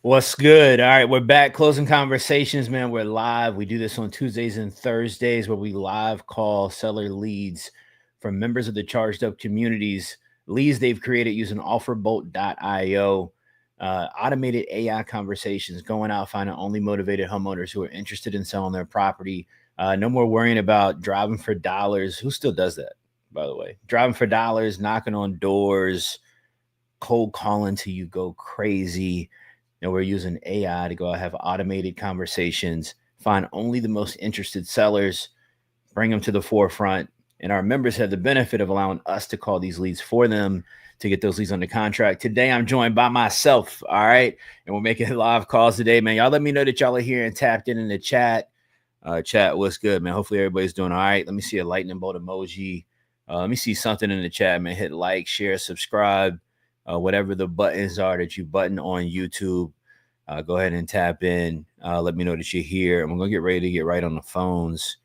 What's good? All right, we're back closing conversations, man. We're live. We do this on Tuesdays and Thursdays where we live call seller leads from members of the charged up communities, leads they've created using offerbolt.io, automated AI conversations, going out finding only motivated homeowners who are interested in selling their property. No more worrying about driving for dollars. Who still does that, by the way? Driving for dollars, knocking on doors, cold calling till you go crazy. We're using AI to go out, have automated conversations, find only the most interested sellers, bring them to the forefront. And our members have the benefit of allowing us to call these leads for them to get those leads under contract. Today, I'm joined by myself. All right. And we're making live calls today, man. Y'all let me know that y'all are here and tapped in the chat. Chat, what's good, man? Hopefully, everybody's doing all right. Let me see a lightning bolt emoji. Let me see something in the chat, man. Hit like, share, subscribe, whatever the buttons are that you button on YouTube. Go ahead and tap in. Let me know that you're here. And we're going to get ready to get right on the phones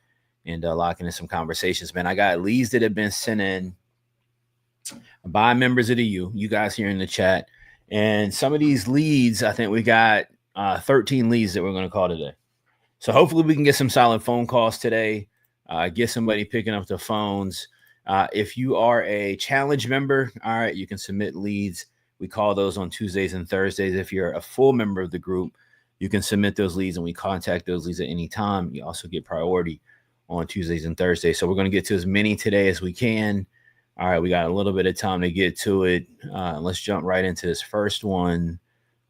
and lock into some conversations, man. I got leads that have been sent in by members of the you guys here in the chat. And some of these leads, I think we got 13 leads that we're going to call today. So hopefully we can get some solid phone calls today, get somebody picking up the phones. If you are a challenge member, all right, you can submit leads. We call those on Tuesdays and Thursdays. If you're a full member of the group, you can submit those leads and we contact those leads at any time. You also get priority on Tuesdays and Thursdays. So we're going to get to as many today as we can. All right, we got a little bit of time to get to it. Let's jump right into this first one.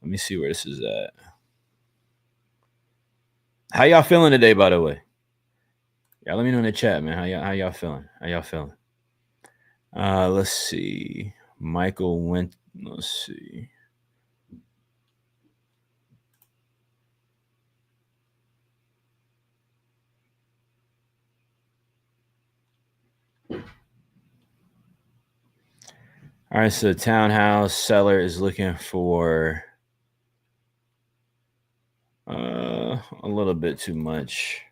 Let me see where this is at. How y'all feeling today, by the way? Yeah, let me know in the chat, man. How y'all feeling? How y'all feeling? Let's see. Michael went. Let's see. All right, so the townhouse seller is looking for a little bit too much.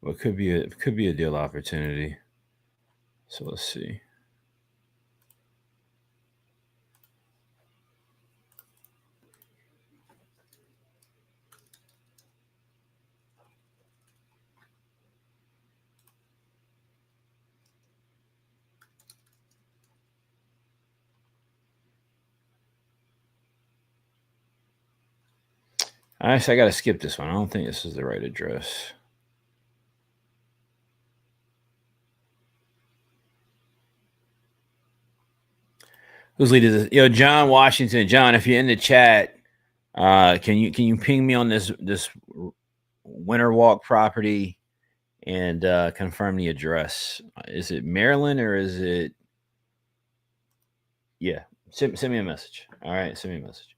Well, it could be a deal opportunity. So let's see. Actually, I got to skip this one. I don't think this is the right address. Whose lead is this? Yo, John Washington. John, if you're in the chat, can you ping me on this Winter Walk property and confirm the address? Is it Maryland or is it? Yeah, send me a message. All right, send me a message.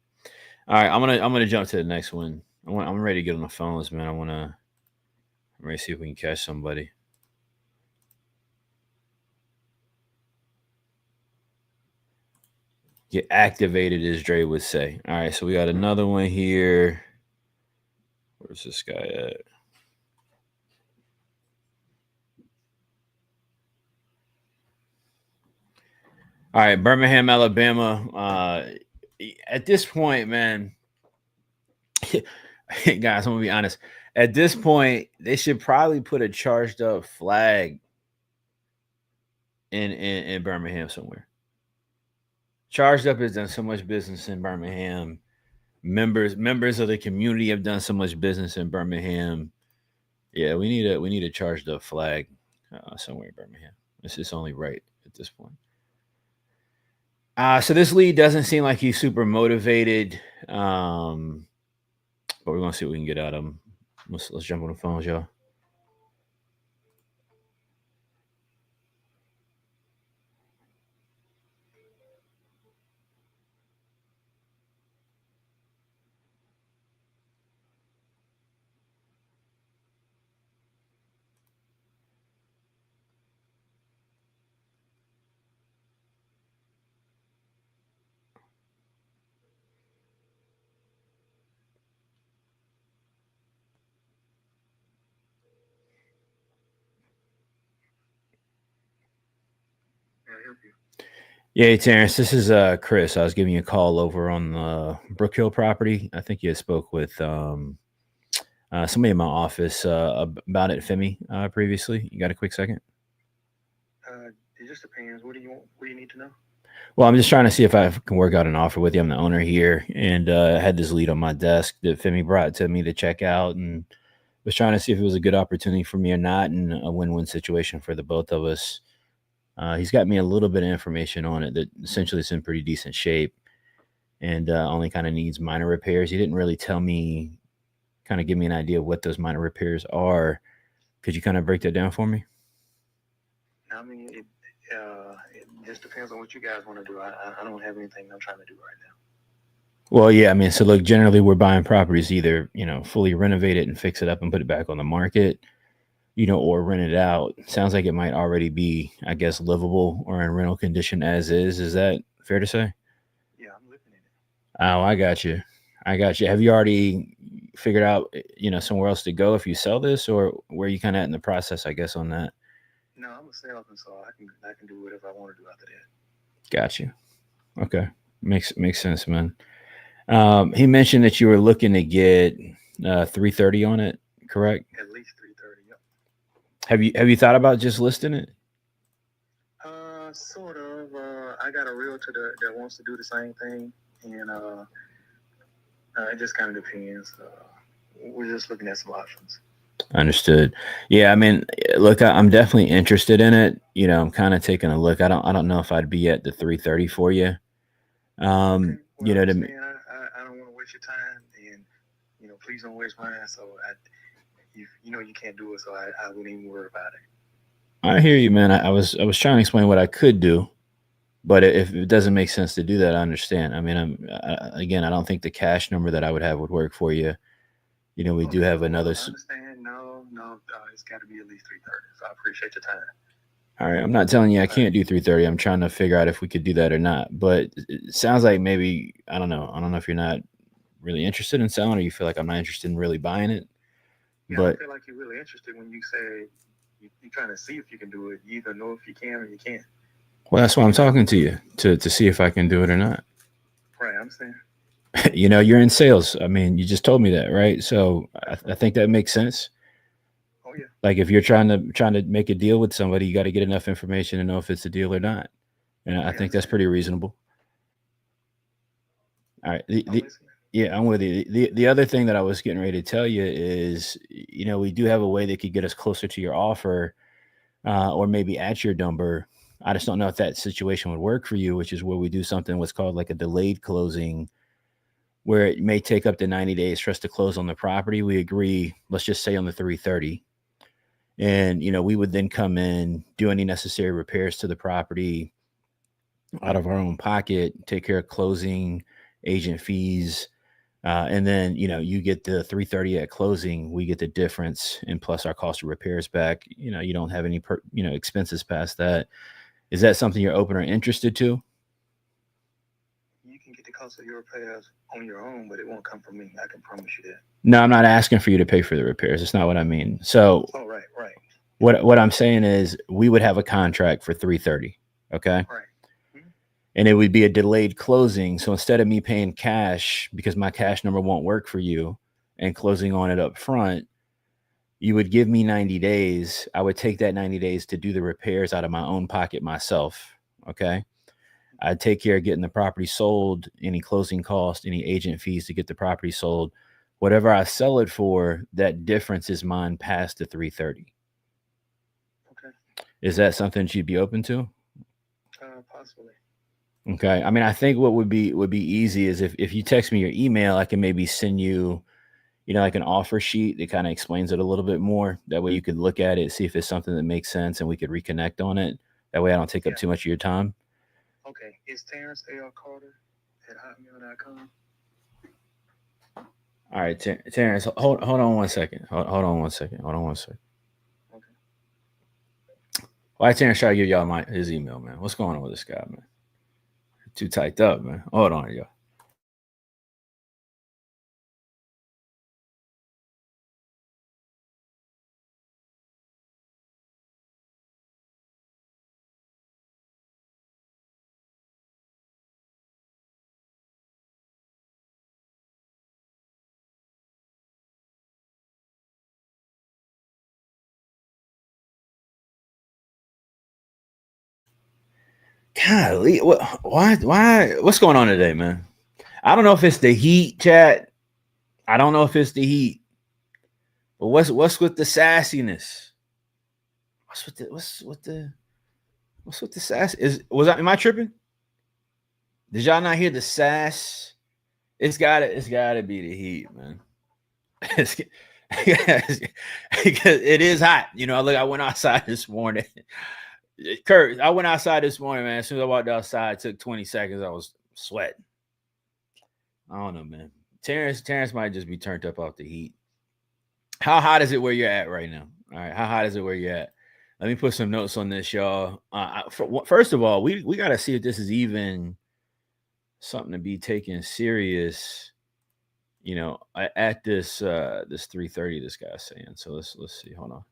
All right, I'm gonna jump to the next one. I'm ready to get on the phones, man. I'm ready to see if we can catch somebody. Get activated, as Dre would say. All right, so we got another one here. Where's this guy at? All right, Birmingham, Alabama. At this point, man, guys, I'm gonna be honest. At this point, they should probably put a charged up flag in Birmingham somewhere. Charged Up has done so much business in Birmingham. Members of the community have done so much business in Birmingham. Yeah, we need a charged up flag somewhere in Birmingham. It's just only right at this point. So this lead doesn't seem like he's super motivated, but we're gonna see what we can get out of him. Let's jump on the phones, y'all. Yeah, hey, Terrence, this is Chris. I was giving you a call over on the Brook Hill property. I think you had spoke with somebody in my office about it, Femi, previously. You got a quick second? It just depends. What do you want? What do you need to know? Well, I'm just trying to see if I can work out an offer with you. I'm the owner here, and I had this lead on my desk that Femi brought to me to check out, and was trying to see if it was a good opportunity for me or not, and a win-win situation for the both of us. He's got me a little bit of information on it that essentially it's in pretty decent shape and only kind of needs minor repairs. He didn't really tell me, kind of give me an idea of what those minor repairs are. Could you kind of break that down for me? I mean, it just depends on what you guys want to do. I don't have anything I'm trying to do right now. Well, yeah, I mean, so look, generally we're buying properties either, fully renovate it and fix it up and put it back on the market, or rent it out. Sounds like it might already be, I guess, livable or in rental condition as is. Is that fair to say? Yeah, I'm living in it. Oh, I got you. I got you. Have you already figured out, somewhere else to go if you sell this, or where you kind of at in the process, I guess, on that? No, I'm a salesman, so I can do whatever I want to do after that. Got you. Okay. Makes sense, man. He mentioned that you were looking to get 330 on it, correct? At least 3:30. Yep. Have you thought about just listing it? Sort of. I got a realtor that wants to do the same thing, and it just kind of depends. We're just looking at some options. Understood. Yeah, I mean, look, I'm definitely interested in it. I'm kind of taking a look. I don't know if I'd be at the 330 for you. Okay. Well, I To understand. I don't want to waste your time, and please don't waste mine. So you can't do it, so I wouldn't even worry about it. I hear you, man. I was trying to explain what I could do, but if it doesn't make sense to do that, I understand. I mean, again, I don't think the cash number that I would have would work for you. We do Okay, have well, another. I understand. No, no, it's got to be at least 3:30. So I appreciate your time. All right, I'm not telling you I All right. can't do 330. I'm trying to figure out if we could do that or not. But it sounds like maybe I don't know. I don't know if you're not really interested in selling, or you feel like I'm not interested in really buying it. Yeah, I But feel like you're really interested when you say you're trying to see if you can do it. You either know if you can or you can't. well, that's why I'm talking to you to see if I can do it or not. Right, I understand. You're in sales. I mean, you just told me that, right? So I Definitely. think that makes sense. Oh yeah. Like if you're trying to make a deal with somebody, you got to get enough information to know if it's a deal or not. And I Yeah, I think that's understand. pretty reasonable. All right. I'm listening. Yeah, I'm with you. The other thing that I was getting ready to tell you is, we do have a way that could get us closer to your offer, or maybe at your number. I just don't know if that situation would work for you, which is where we do something what's called like a delayed closing, where it may take up to 90 days for us to close on the property. We agree, let's just say on the 330. And, we would then come in, do any necessary repairs to the property out of our own pocket, take care of closing, agent fees. And then, you get the 330 at closing, we get the difference and plus our cost of repairs back. You don't have any, expenses past that. Is that something you're open or interested to? You can get the cost of your repairs on your own, but it won't come from me. I can promise you that. No, I'm not asking for you to pay for the repairs. That's not what I mean. So Oh, right, right, what I'm saying is we would have a contract for 330. Okay. right. Mhm. And it would be a delayed closing. So instead of me paying cash because my cash number won't work for you and closing on it up front, you would give me 90 days. I would take that 90 days to do the repairs out of my own pocket myself. Okay. I'd take care of getting the property sold, any closing cost, any agent fees to get the property sold. Whatever I sell it for, that difference is mine past the 330. Okay. Is that something that you'd be open to? Possibly. Okay. I mean, I think what would be easy is if you text me your email, I can maybe send you, like an offer sheet that kind of explains it a little bit more. That way you could look at it, see if it's something that makes sense and we could reconnect on it. That way I don't take up Yeah. too much of your time. Okay. It's Terrence L. Carter at hotmail.com. All right, Terrence, hold on 1 second. Hold on 1 second. Hold on 1 second. Okay. Why Terrence try to give y'all his email, man? What's going on with this guy, man? Too typed up, man. Hold on, y'all. Golly, why? What's going on today, man? I don't know if it's the heat, chat. I don't know if it's the heat. But what's with the sassiness? What's with the sass? Am I tripping? Did y'all not hear the sass? It's gotta be the heat, man. Because it is hot. You know, I went outside this morning. Kurt, I went outside this morning, man. As soon as I walked outside, it took 20 seconds. I was sweating. I don't know, man. Terrence might just be turned up off the heat. How hot is it where you're at right now? All right, how hot is it where you're at? Let me put some notes on this, y'all. First of all, we got to see if this is even something to be taken serious. You know, at this 3:30, this guy's saying. So let's see. Hold on.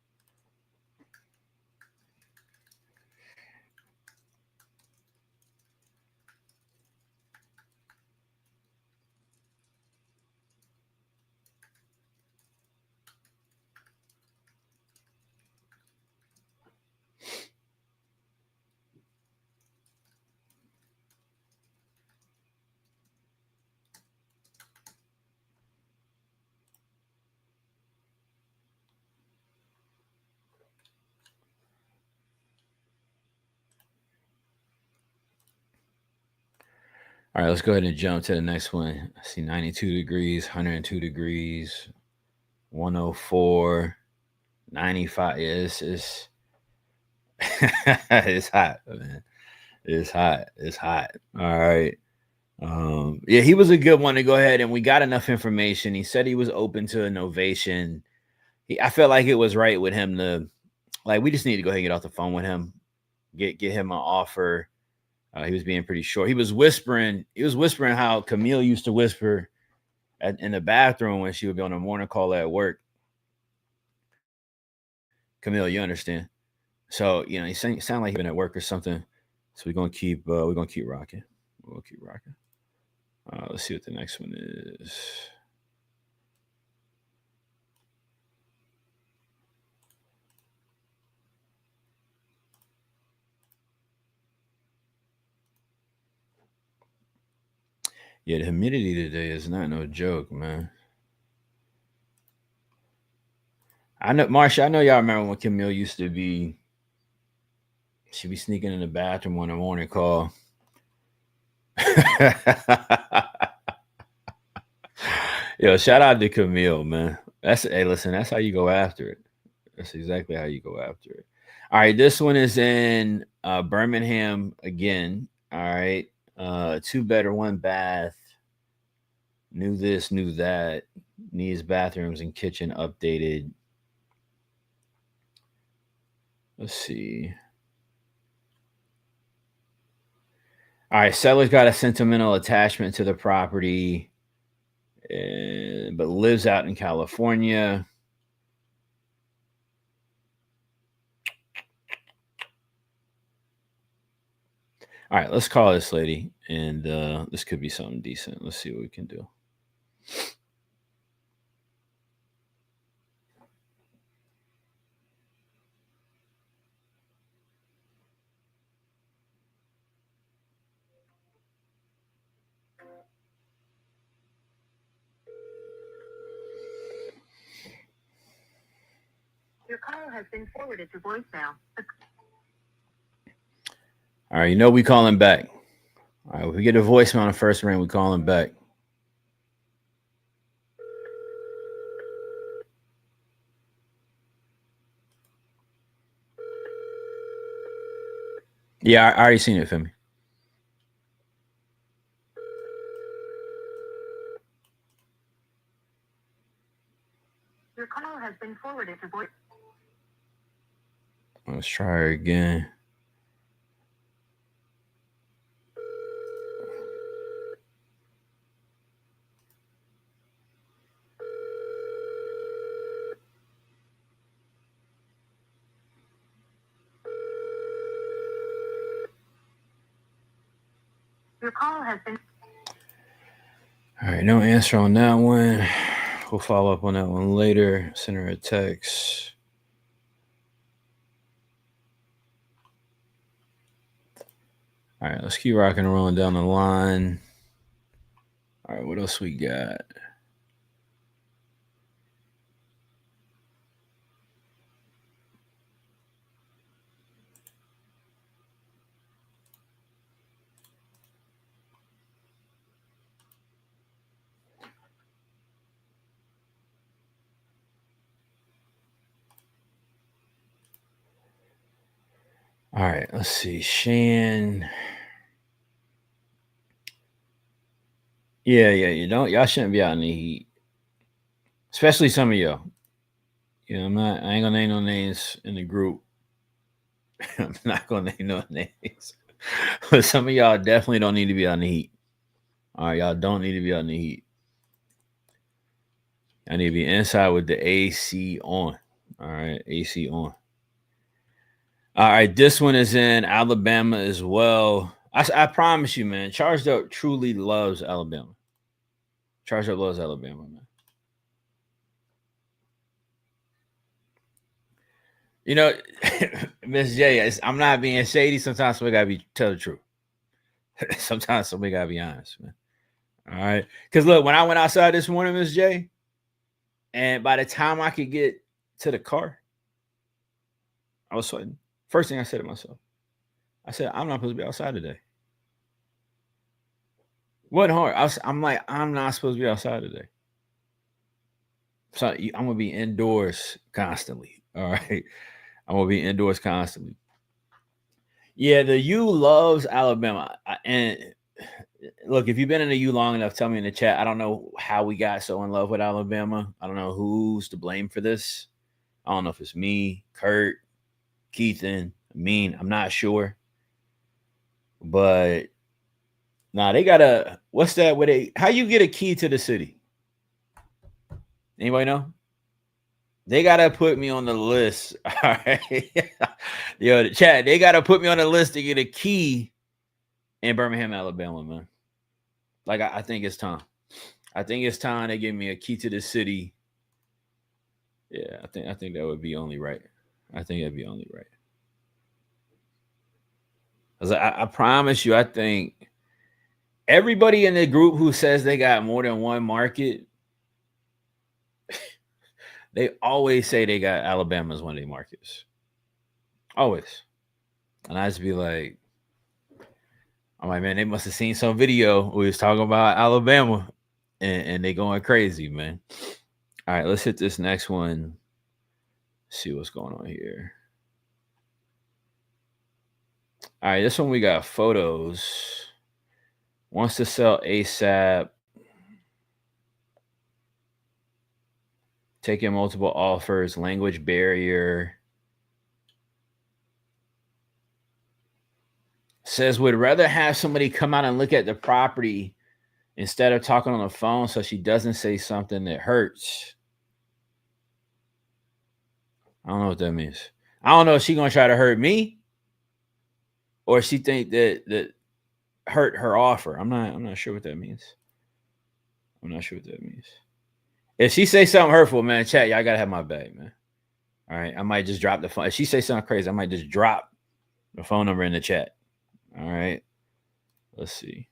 All right, let's go ahead and jump to the next one. I see 92 degrees, 102 degrees, 104, 95. Yeah, it's it's hot, man. It's hot. It's hot. All right. Yeah, he was a good one to go ahead, and we got enough information. He said he was open to innovation. I felt like it was right with him to, like, we just need to go ahead and get off the phone with him, get him an offer. He was being pretty short. He was whispering how Camille used to whisper in the bathroom when she would be on a morning call at work. Camille, you understand? So, you know, he sound like he's been at work or something. So we're gonna keep rocking. We'll keep rocking. Let's see what the next one is. Yeah, the humidity today is not no joke, man. I know, Marsha, I know y'all remember when Camille used to be, she'd be sneaking in the bathroom on a morning call. Yo, shout out to Camille, man. Listen, that's how you go after it. That's exactly how you go after it. All right, this one is in Birmingham again. All right. 2 bedroom, 1 bath. Knew this, knew that. Needs bathrooms and kitchen updated. Let's see. All right, seller's got a sentimental attachment to the property, but lives out in California. All right, let's call this lady, and this could be something decent. Let's see what we can do. Your call has been forwarded to voicemail. All right, you know we calling back. All right, if we get a voicemail on the first ring, we calling back. Yeah, I already seen it, Femi. Your call has been forwarded to voice. Let's try her again. Your call has been. All right, no answer on that one. We'll follow up on that one later. Send her a text. All All right, let's keep rocking and rolling down the line. All right, what else we got? All right, let's see. Shan. Yeah, you don't. Y'all shouldn't be out in the heat, especially some of y'all. You know, I ain't gonna name no names in the group. I'm not gonna name no names, but some of y'all definitely don't need to be out in the heat. All right, y'all don't need to be out in the heat. I need to be inside with the AC on. All right, AC on. All right, this one is in Alabama as well. I promise you, man. Charged Up truly loves Alabama. Charged Up loves Alabama, man. You know, Miss J, I'm not being shady. Sometimes we gotta tell the truth. Sometimes somebody gotta be honest, man. All right, because look, when I went outside this morning, Miss J, and by the time I could get to the car, I was sweating. First thing I said to myself, I said, I'm not supposed to be outside today. What hard? I'm like, I'm not supposed to be outside today. So I'm gonna be indoors constantly. All right, I'm gonna be indoors constantly. Yeah, the U loves Alabama, and look, if you've been in the U long enough, tell me in the chat. I don't know how we got so in love with Alabama. I don't know who's to blame for this. I don't know if it's me, Kurt, Keithan. I'm not sure, but nah, they got a what's that? What they? How you get a key to the city? Anybody know? They gotta put me on the list. All right, yo, the chat. They gotta put me on the list to get a key in Birmingham, Alabama, man. Like I think it's time. I think it's time they give me a key to the city. Yeah, I think that would be only right. I think that'd be only right. Cause I promise you, I think everybody in the group who says they got more than one market, they always say they got Alabama as one of their markets. Always. And I just be like, I'm like, man, they must have seen some video we was talking about Alabama and they going crazy, man. All right, let's hit this next one. See what's going on here. All right, this one we got photos. Wants to sell ASAP. Taking multiple offers, language barrier. Says would rather have somebody come out and look at the property instead of talking on the phone so she doesn't say something that hurts. I don't know what that means. I don't know if she's gonna try to hurt me or she think that hurt her offer. I'm not sure what that means. I'm not sure what that means. If she say something hurtful, man, chat, y'all gotta have my back, man. All right. I might just drop the phone. If she say something crazy, I might just drop the phone number in the chat. All right. Let's see.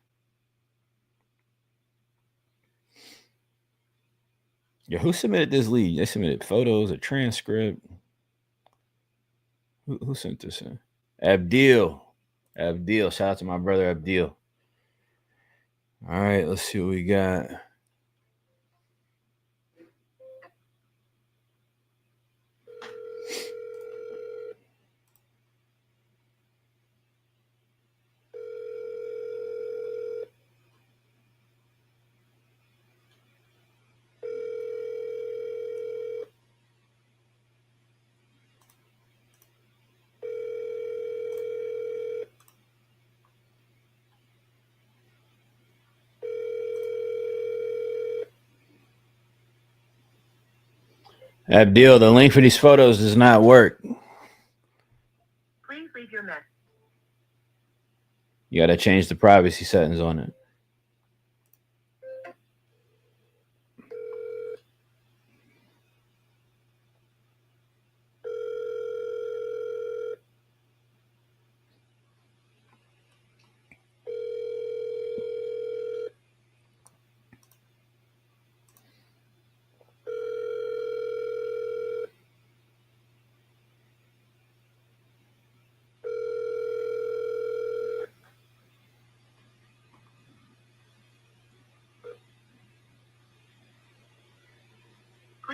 Yeah, who submitted this lead? They submitted photos, a transcript. Who sent this in? Abdil. Shout out to my brother Abdil. All right, let's see what we got. Abdil, the link for these photos does not work. Please leave your message. You got to change the privacy settings on it.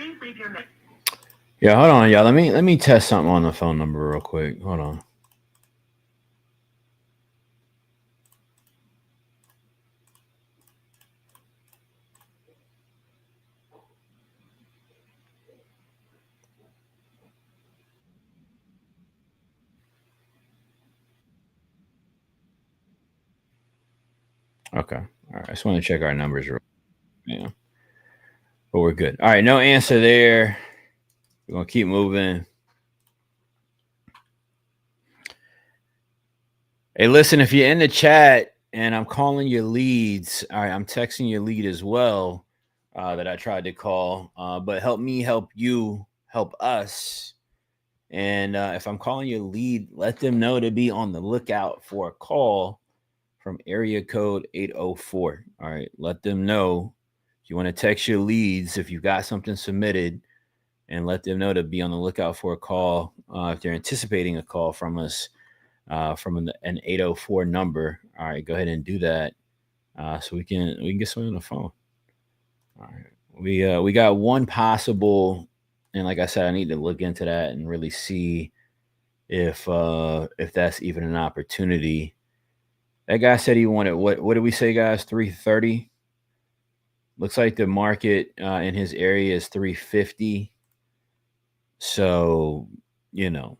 Please leave your message. Yeah, hold on, y'all. Let me test something on the phone number real quick. Hold on. Okay. All right. I just want to check our numbers real. Yeah. But we're good. All right, no answer there. We're gonna keep moving. Hey, listen, if you're in the chat and I'm calling your leads, all right, I'm texting your lead as well that I tried to call. But help me help you, help us. And if I'm calling your lead, let them know to be on the lookout for a call from area code 804. All right, let them know. If you want to text your leads, if you've got something submitted, and let them know to be on the lookout for a call if they're anticipating a call from us from an 804 number. All right, go ahead and do that so we can get someone on the phone. All right, we got one possible, and like I said, I need to look into that and really see if that's even an opportunity. That guy said he wanted what did we say, guys? 330. Looks like the market in his area is 350. So, you know,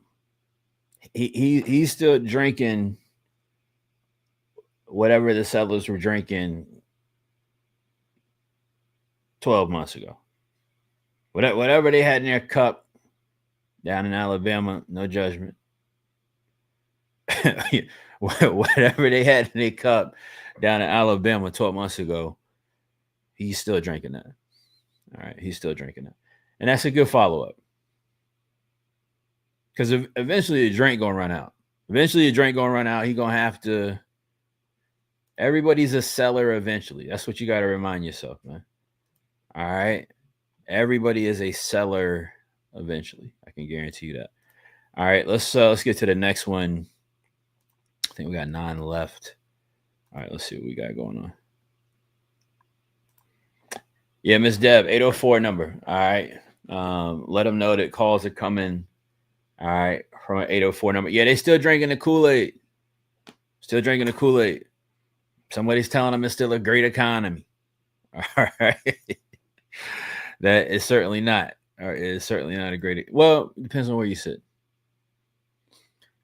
he's still drinking whatever the settlers were drinking 12 months ago. Whatever they had in their cup down in Alabama, no judgment. Whatever they had in their cup down in Alabama 12 months ago, he's still drinking that. All right, he's still drinking that. And that's a good follow-up. Because eventually the drink gonna run out. Eventually the drink gonna run out. He gonna have to. Everybody's a seller eventually. That's what you got to remind yourself, man. All right, everybody is a seller eventually. I can guarantee you that. All right, let's get to the next one. I think we got 9 left. All right, let's see what we got going on. Yeah, Miss Deb, 804 number. All right, let them know that calls are coming. All right, from an 804 number. Yeah, they still drinking the Kool-Aid. Still drinking the Kool-Aid. Somebody's telling them it's still a great economy. All right. That is certainly not. Or is certainly not a great. Well, it depends on where you sit.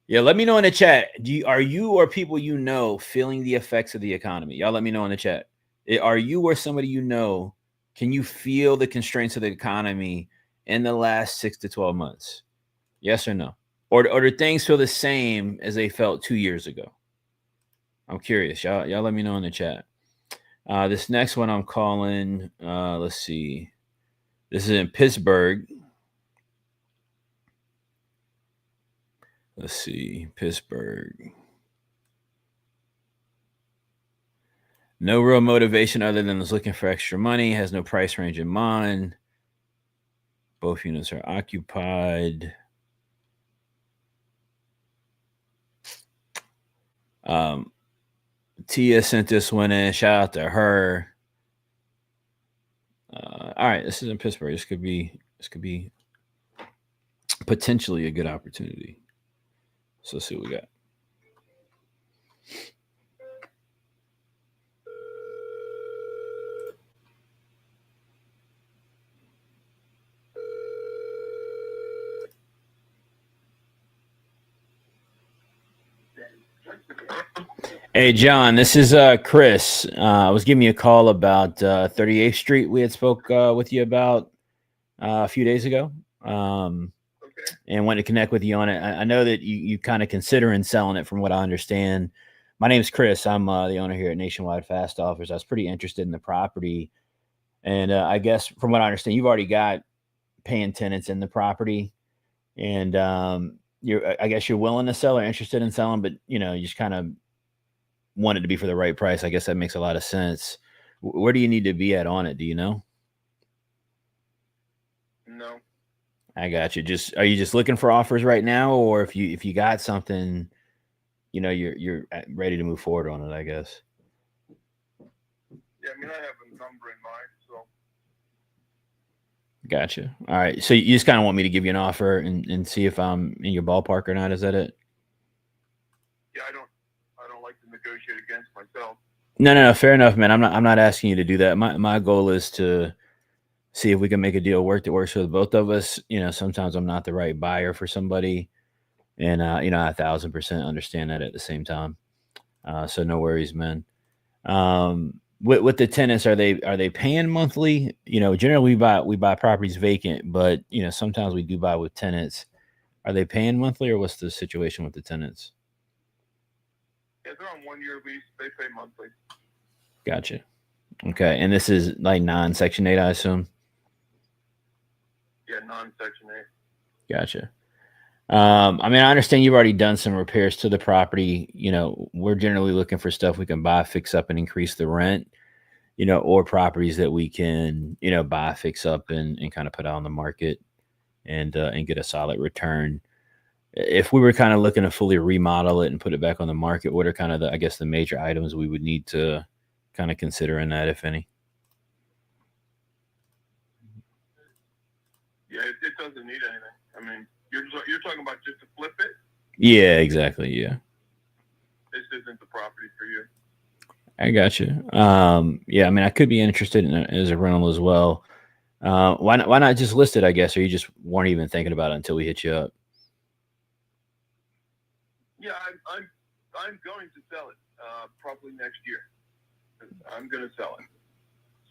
Yeah, let me know in the chat. Are you or people you know feeling the effects of the economy? Y'all let me know in the chat. Are you or somebody you know, can you feel the constraints of the economy in the last 6 to 12 months? Yes or no? Or do things feel the same as they felt 2 years ago? I'm curious. Y'all let me know in the chat. This next one I'm calling, let's see. This is in Pittsburgh. Let's see, Pittsburgh. No real motivation other than is looking for extra money, has no price range in mind. Both units are occupied. Tia sent this one in. Shout out to her. All right, this is in Pittsburgh. This could be potentially a good opportunity. So let's see what we got. Hey, John, this is Chris. I was giving you a call about 38th Street. We had spoke with you about a few days ago. Okay. And wanted to connect with you on it. I know that you kind of considering selling it from what I understand. My name is Chris. I'm the owner here at Nationwide Fast Offers. I was pretty interested in the property. And I guess from what I understand, you've already got paying tenants in the property. And I guess you're willing to sell or interested in selling, but you just kind of want it to be for the right price. I guess that makes a lot of sense. Where do you need to be at on it? Do you know? No. I got you. Are you just looking for offers right now, or if you got something, you're ready to move forward on it, I guess. Yeah, I mean, I have a number in mind, so. Gotcha. All right. So you just kind of want me to give you an offer and see if I'm in your ballpark or not. Is that it? Yeah, I don't like to negotiate against myself. No. Fair enough, man. I'm not asking you to do that. My goal is to see if we can make a deal work that works for the both of us. Sometimes I'm not the right buyer for somebody, and I 1,000% understand that at the same time. So no worries, man. With the tenants, are they paying monthly? Generally we buy properties vacant, but sometimes we do buy with tenants. Are they paying monthly, or what's the situation with the tenants? Yeah, they're on 1 year lease. They pay monthly. Gotcha. Okay, and this is like non-Section 8, I assume. Yeah, non-Section 8. Gotcha. I understand you've already done some repairs to the property. We're generally looking for stuff we can buy, fix up, and increase the rent. Or properties that we can, buy, fix up, and kind of put out on the market and get a solid return. If we were kind of looking to fully remodel it and put it back on the market, what are kind of the major items we would need to kind of consider in that, if any? Yeah, it doesn't need anything. I mean, you're talking about just to flip it. Yeah, exactly. Yeah, This isn't the property for you. I got you. Yeah, I could be interested in it as a rental as well. Why not just list it, I guess, or you just weren't even thinking about it until we hit you up? Yeah, I'm going to sell it probably next year. I'm going to sell it.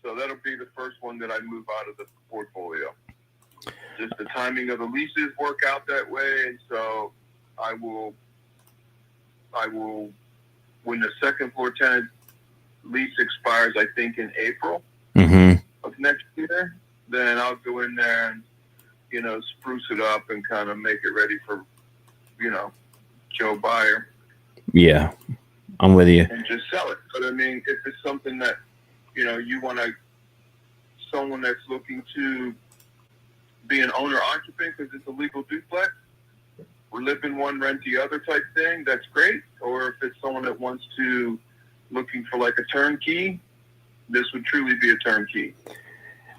So that'll be the first one that I move out of the portfolio. Just the timing of the leases work out that way, and so I will when the second floor tenant lease expires, I think in April of next year, then I'll go in there and spruce it up and kind of make it ready for Joe Buyer. Yeah, I'm with you. And just sell it. But I mean, if it's something that you want someone that's looking to be an owner occupant because it's a legal duplex, or live in one, rent the other type thing, that's great. Or if it's someone that wants to looking for like a turnkey, this would truly be a turnkey.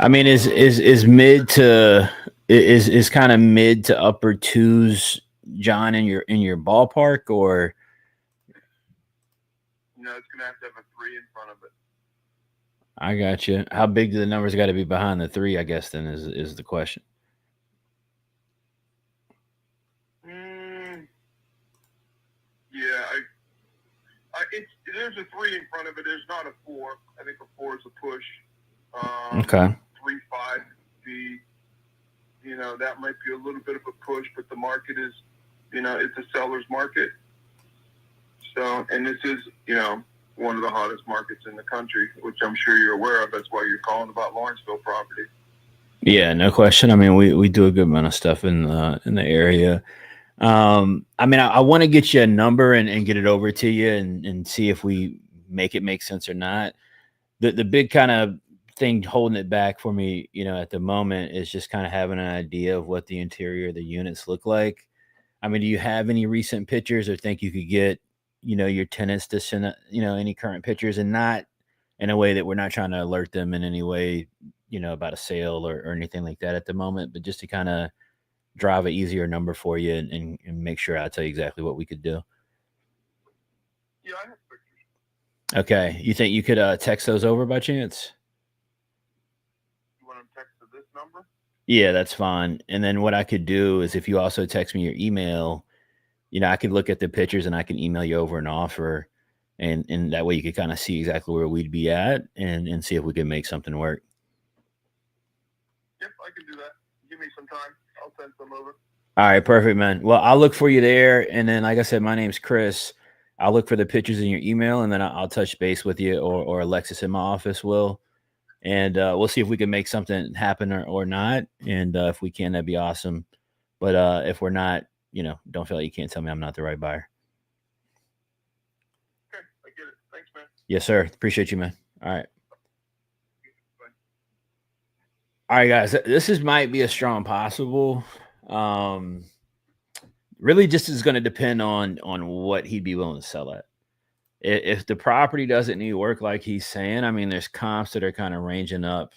Is mid to is kind of mid to upper twos, John, in your ballpark, or? It's gonna have to have a 3 in front of it. I got you. How big do the numbers got to be behind the 3? I guess then is the question. Yeah, there's a 3 in front of it. There's not a 4. I think a 4 is a push. Okay. 3.5 be, that might be a little bit of a push, but the market is, it's a seller's market. So, and this is, one of the hottest markets in the country, which I'm sure you're aware of. That's why you're calling about Lawrenceville property. Yeah, no question. We do a good amount of stuff in the area. I want to get you a number and get it over to you and see if we make it make sense or not. The big kind of thing holding it back for me, at the moment is just kind of having an idea of what the interior of the units look like. Do you have any recent pictures, or think you could get, your tenants to send, any current pictures, and not in a way that we're not trying to alert them in any way, about a sale or anything like that at the moment, but just to kind of drive an easier number for you and make sure I tell you exactly what we could do. Yeah, I have pictures. Okay. You think you could text those over by chance? You want them text to this number? Yeah, that's fine. And then what I could do is, if you also text me your email, I could look at the pictures and I can email you over an offer, and that way you could kind of see exactly where we'd be at and see if we can make something work. Yep, I can do that. Give me some time. I'll send some over. All right, perfect, man. Well, I'll look for you there. And then, like I said, my name's Chris. I'll look for the pictures in your email, and then I'll touch base with you, or Alexis in my office will. And we'll see if we can make something happen or not. And if we can, that'd be awesome. But if we're not, don't feel like you can't tell me I'm not the right buyer. Okay, I get it. Thanks, man. Yes, sir. Appreciate you, man. All right. Bye. All right, guys. This might be a strong possible. Really just is going to depend on what he'd be willing to sell at. If the property doesn't need work like he's saying, there's comps that are kind of ranging up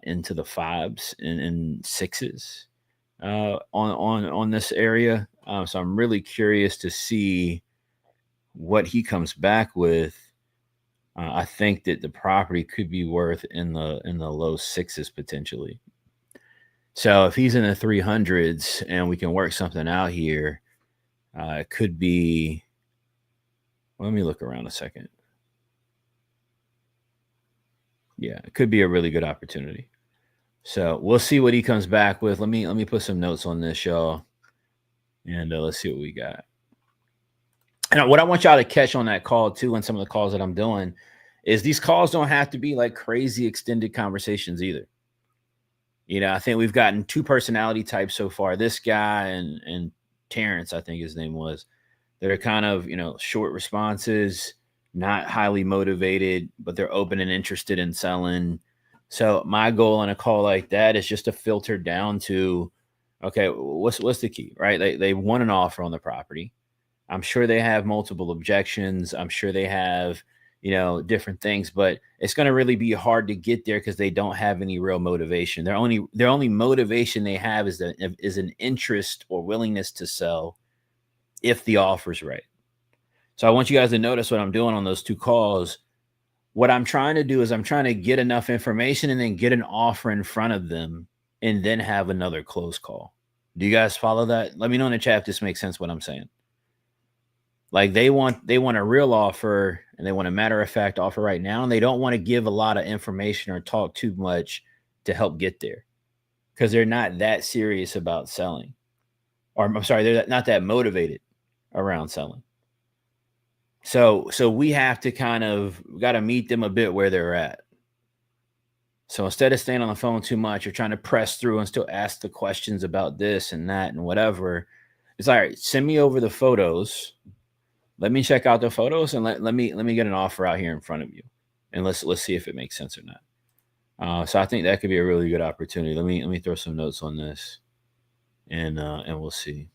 into the 5s and 6s on this area. So I'm really curious to see what he comes back with. I think that the property could be worth in the low 6s potentially. So if he's in the 300s and we can work something out here, it could be. Let me look around a second. Yeah, it could be a really good opportunity. So we'll see what he comes back with. Let me put some notes on this, y'all, and let's see what we got. And what I want y'all to catch on that call too, and some of the calls that I'm doing, is these calls don't have to be like crazy extended conversations either. I think we've gotten 2 personality types so far. This guy and Terrence, I think his name was. They're kind of, short responses, not highly motivated, but they're open and interested in selling. So my goal on a call like that is just to filter down to, okay, what's the key, right? They want an offer on the property. I'm sure they have multiple objections. I'm sure they have, different things, but it's going to really be hard to get there because they don't have any real motivation. Their only motivation they have is an interest or willingness to sell if the offer's right. So I want you guys to notice what I'm doing on those 2 calls. What I'm trying to do is I'm trying to get enough information and then get an offer in front of them and then have another close call. Do you guys follow that? Let me know in the chat if this makes sense what I'm saying. Like they want a real offer and they want a matter of fact offer right now. And they don't want to give a lot of information or talk too much to help get there because they're not that serious about selling. Or I'm sorry, they're not that motivated around selling. So we have to got to meet them a bit where they're at. So instead of staying on the phone too much or trying to press through and still ask the questions about this and that and whatever, it's all right. Send me over the photos. Let me check out the photos and let me get an offer out here in front of you, and let's see if it makes sense or not. So I think that could be a really good opportunity. Let me throw some notes on this, and we'll see.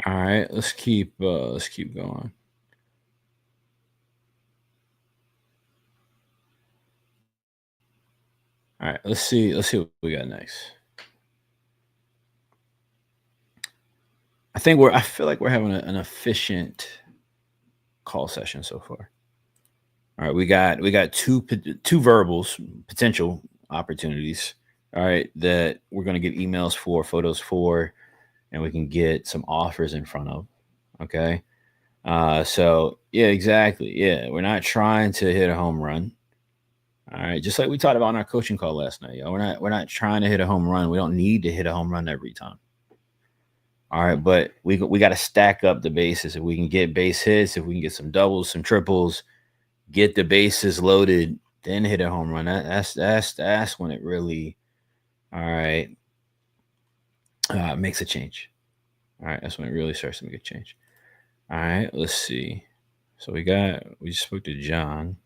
All right, let's keep going. All right, let's see what we got next. I feel like we're having an efficient call session so far. All right, we got two verbals, potential opportunities. All right, that we're going to get emails for, photos for, and we can get some offers in front of. Okay. So yeah, exactly. Yeah. We're not trying to hit a home run. All right. Just like we talked about on our coaching call last night. We're not trying to hit a home run. We don't need to hit a home run every time. All right. But we got to stack up the bases. If we can get base hits, if we can get some doubles, some triples, get the bases loaded, then hit a home run. That's when it really, all right, makes a change. All right, that's when it really starts to make a change. All right, let's see. So we just spoke to John.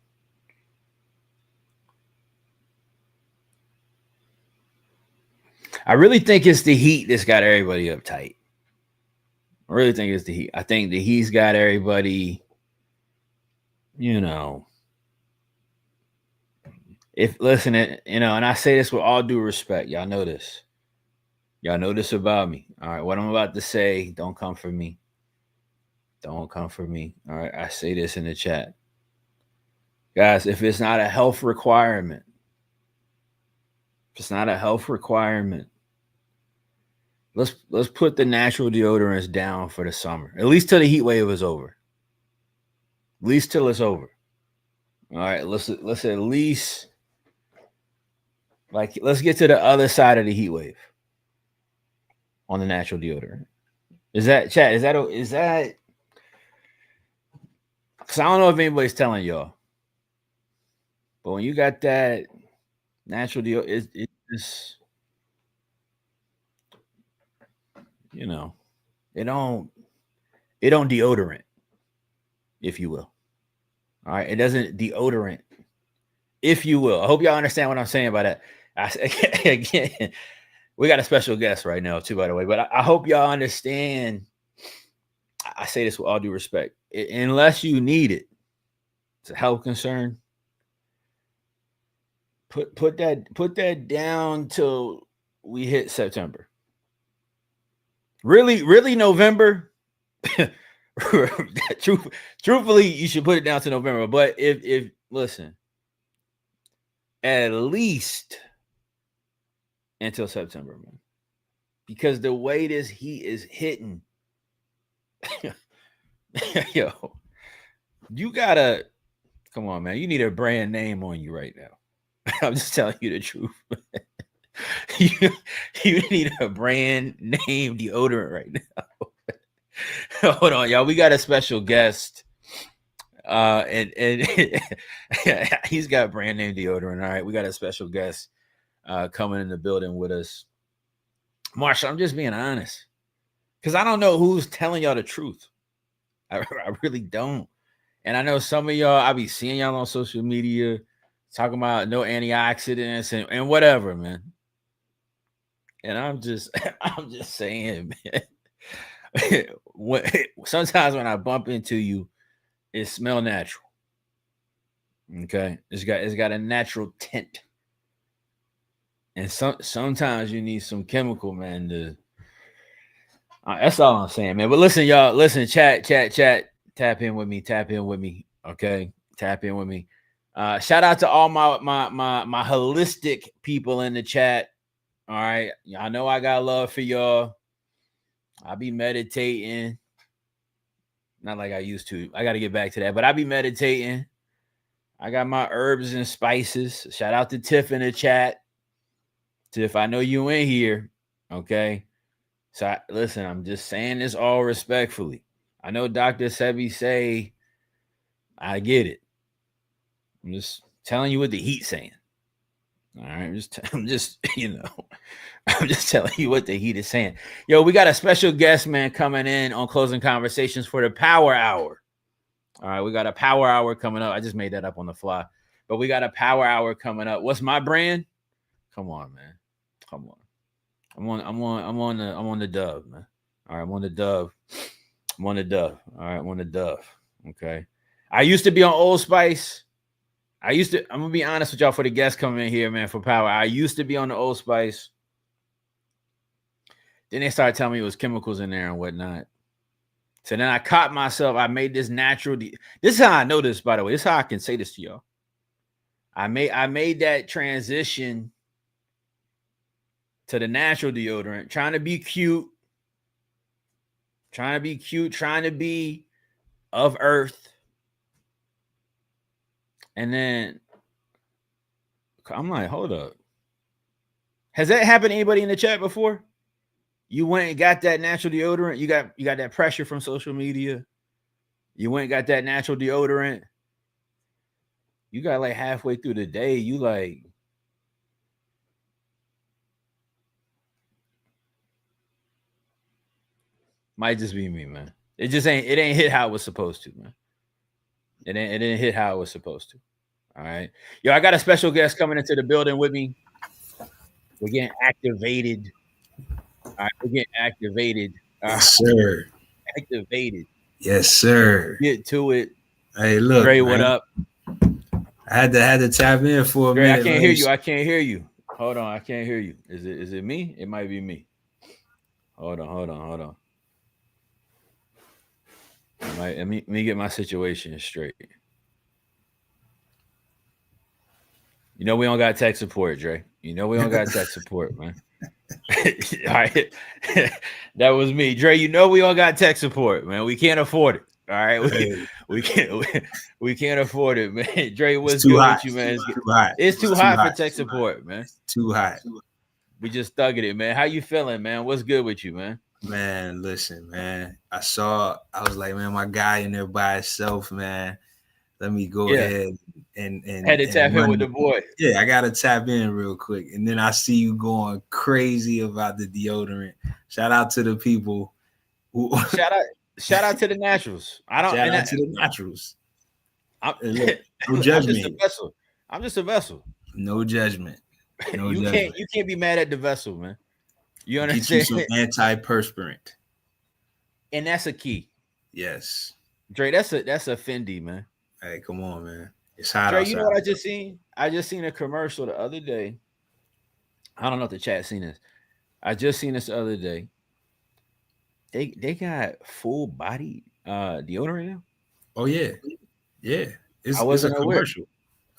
I really think it's the heat that's got everybody uptight. I really think it's the heat. I think the heat's got everybody, and I say this with all due respect. Y'all know this. Y'all know this about me. All right, what I'm about to say, don't come for me. Don't come for me. All right, I say this in the chat. Guys, if it's not a health requirement If it's not a health requirement, let's put the natural deodorants down for the summer, at least till the heat wave is over. At least till it's over. All right, let's at least let's get to the other side of the heat wave on the natural deodorant. Is that chat? Is that? Because I don't know if anybody's telling y'all, but when you got that natural deodorant, it's you know, it don't deodorant, if you will. All right, it doesn't deodorant, if you will. I hope y'all understand what I'm saying by that. Again, we got a special guest right now too, by the way. But I hope y'all understand. I say this with all due respect. Unless you need it, it's a health concern. Put that down till we hit September. Really November. Truthfully, you should put it down to November. But if listen, at least until September, man, because the way this heat is hitting, yo, you gotta come on, man. You need a brand name on you right now. I'm just telling you the truth. you need a brand name deodorant right now. Hold on, y'all. We got a special guest. And he's got brand name deodorant. All right. We got a special guest coming in the building with us. Marsha, I'm just being honest. Because I don't know who's telling y'all the truth. I really don't. And I know some of y'all, I be seeing y'all on social media talking about no antioxidants and whatever, man. And I'm just saying, man. Sometimes when I bump into you, it smells natural. Okay, it's got a natural tint, and sometimes you need some chemical, man. That's all I'm saying, man. But listen, y'all, listen, chat, tap in with me, okay, tap in with me. Shout out to all my holistic people in the chat. All right, I know I got love for y'all. I be meditating. Not like I used to. I got to get back to that. But I be meditating. I got my herbs and spices. Shout out to Tiff in the chat. Tiff, I know you in here. Okay. So listen, I'm just saying this all respectfully. I know Dr. Sebi say, I get it. I'm just telling you what the heat's saying. All right. I'm just telling you what the heat is saying. Yo, we got a special guest, man, coming in on Closing Conversations for the Power Hour. All right, we got a Power Hour coming up. I just made that up on the fly, but we got a Power Hour coming up. What's my brand? Come on, man. Come on. I'm on the Dove, man. All right, I'm on the Dove. All right, I'm on the Dove. Okay. I used to be on Old Spice. I'm gonna be honest with y'all for the guests coming in here, man, for Power. I used to be on the Old Spice. Then they started telling me it was chemicals in there and whatnot. So then I caught myself. I made this natural. This is how I know this, by the way. This is how I can say this to y'all. I made that transition to the natural deodorant, trying to be cute, trying to be of earth. And then I'm like, hold up. Has that happened to anybody in the chat before? You went and got that natural deodorant. You got that pressure from social media. You went and got that natural deodorant. You got like halfway through the day, you like, might just be me, man. It ain't hit how it was supposed to, man. It didn't hit how it was supposed to. All right. Yo, I got a special guest coming into the building with me. We're getting activated. All right, we're getting activated. Yes, sir. Activated. Yes, sir. Get to it. Hey, look. Dre, what up? I had to tap in for a Dre, minute. I can't hear you. Hold on, I can't hear you. Is it me? It might be me. Hold on. Let me get my situation straight. You know we don't got tech support, Dre. You know we don't got tech support, man. All right. That was me. Dre, you know we all got tech support, man. We can't afford it. All right. We can't afford it, man. Dre, what's good with you, man? It's too hot for tech support, man. Too hot. We just thugging it, man. How you feeling, man? What's good with you, man? Man, listen, man. I was like, man, my guy in there by himself, man. Let me go ahead and had to tap in with the boy. Yeah, I gotta tap in real quick. And then I see you going crazy about the deodorant. Shout out to the people who shout out to the naturals. Shout out to the naturals. Look, no judgment. I'm just a vessel. No judgment. No you judgment. You can't be mad at the vessel, man. You understand? Get you some antiperspirant. And that's a key. Yes. Dre, that's a Fendi, man. Hey, come on, man. It's hot Dre, outside. you know what I just seen? I just seen a commercial the other day. I don't know if the chat seen this. I just seen this the other day. They got full body deodorant now. Oh yeah. Yeah. It's a commercial.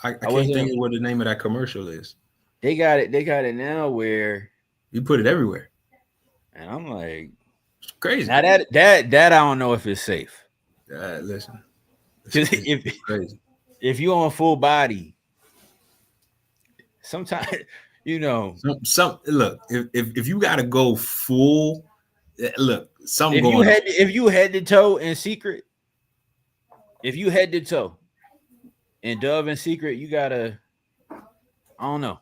I can't think of what the name of that commercial is. They got it now where you put it everywhere. And I'm like, it's crazy. Now that I don't know if it's safe. Listen. If you on full body, sometimes look, if you gotta go full, look, if you head to toe in secret, if you head to toe in Dove and secret, you gotta, I don't know.